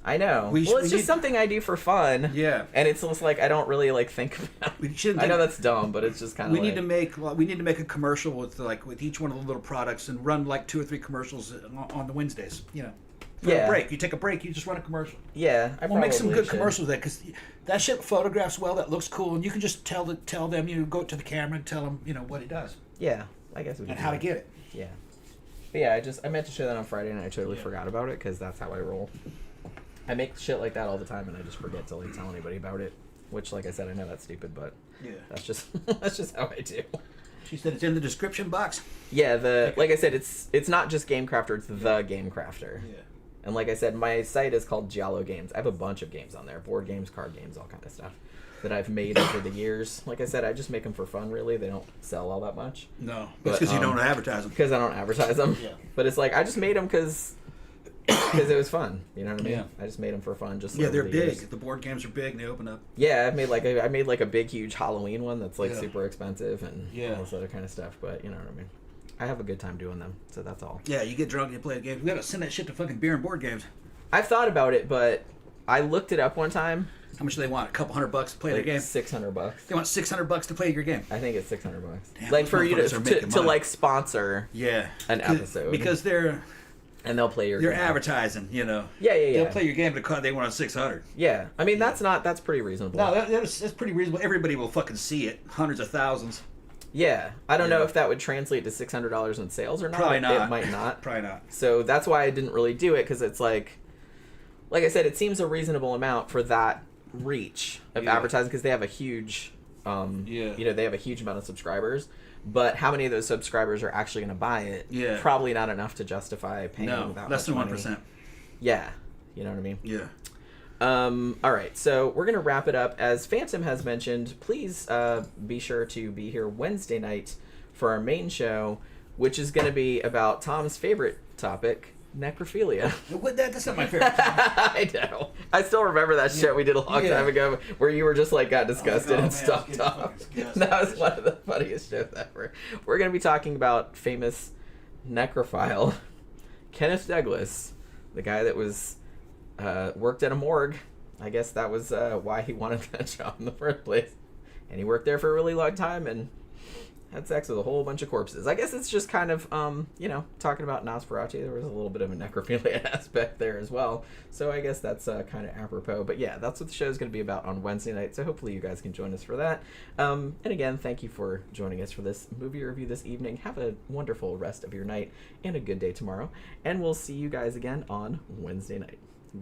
I know. It's just something I do for fun. Yeah. And it's just like I don't really like think about it. I know that's dumb, but it's just kind of we need to make a commercial with each one of the little products and run like 2 or 3 commercials on the Wednesdays. You know. For a break. You take a break, you just run a commercial. Yeah, we'll make some good commercials with that because that shit photographs well. That looks cool, and you can just tell them. You go to the camera and tell them what it does. Yeah, I guess we. And how to get it. Yeah. But yeah, I meant to share that on Friday, and I totally forgot about it because that's how I roll. I make shit like that all the time, and I just forget to like tell anybody about it. Which, like I said, I know that's stupid, but that's just how I do. She said it's in the description box. Yeah, like I said, it's not just Game Crafter; it's the Game Crafter. Yeah. And like I said, my site is called Giallo Games. I have a bunch of games on there: board games, card games, all kind of stuff that I've made over the years. Like I said, I just make them for fun. Really, they don't sell all that much. No, that's because you don't advertise them. Because I don't advertise them. Yeah. But it's like I just made them because it was fun. You know what I mean? Yeah. I just made them for fun. Just they're big. Years. The board games are big and they open up. Yeah, I made like a big, huge Halloween one that's like super expensive and all this other kind of stuff. But you know what I mean? I have a good time doing them, so that's all. Yeah, you get drunk and you play the games. We gotta send that shit to fucking beer and board games. I've thought about it, but I looked it up one time. How much do they want? A couple $100 to play their game? $600. They want $600 to play your game. I think it's $600. Damn, like for you to like sponsor an episode because they're they'll play your game. They're advertising, you know. Yeah. They'll play your game but they want $600. Yeah. I mean that's pretty reasonable. No, that's pretty reasonable. Everybody will fucking see it. Hundreds of thousands. Yeah. I don't know if that would translate to $600 in sales or not. Probably not. It might not. Probably not. So that's why I didn't really do it because it's like I said, it seems a reasonable amount for that reach of advertising because they have a huge they have a huge amount of subscribers, but how many of those subscribers are actually going to buy it? Probably not enough to justify paying that less than much 1%. money. Yeah, you know what I mean. Yeah. All right, so we're gonna wrap it up. As Phantom has mentioned, please be sure to be here Wednesday night for our main show, which is going to be about Tom's favorite topic, necrophilia. That's not my favorite. I know. I still remember that shit we did a long time ago where you were just like got disgusted and stopped off. That was one of the funniest shows ever. We're going to be talking about famous necrophile Kenneth Douglas, the guy that was worked at a morgue. I guess that was why he wanted that job in the first place. And he worked there for a really long time and had sex with a whole bunch of corpses. I guess it's just kind of, talking about Nosferatu. There was a little bit of a necrophilia aspect there as well. So I guess that's kind of apropos. But yeah, that's what the show is going to be about on Wednesday night. So hopefully you guys can join us for that. And again, thank you for joining us for this movie review this evening. Have a wonderful rest of your night and a good day tomorrow. And we'll see you guys again on Wednesday night.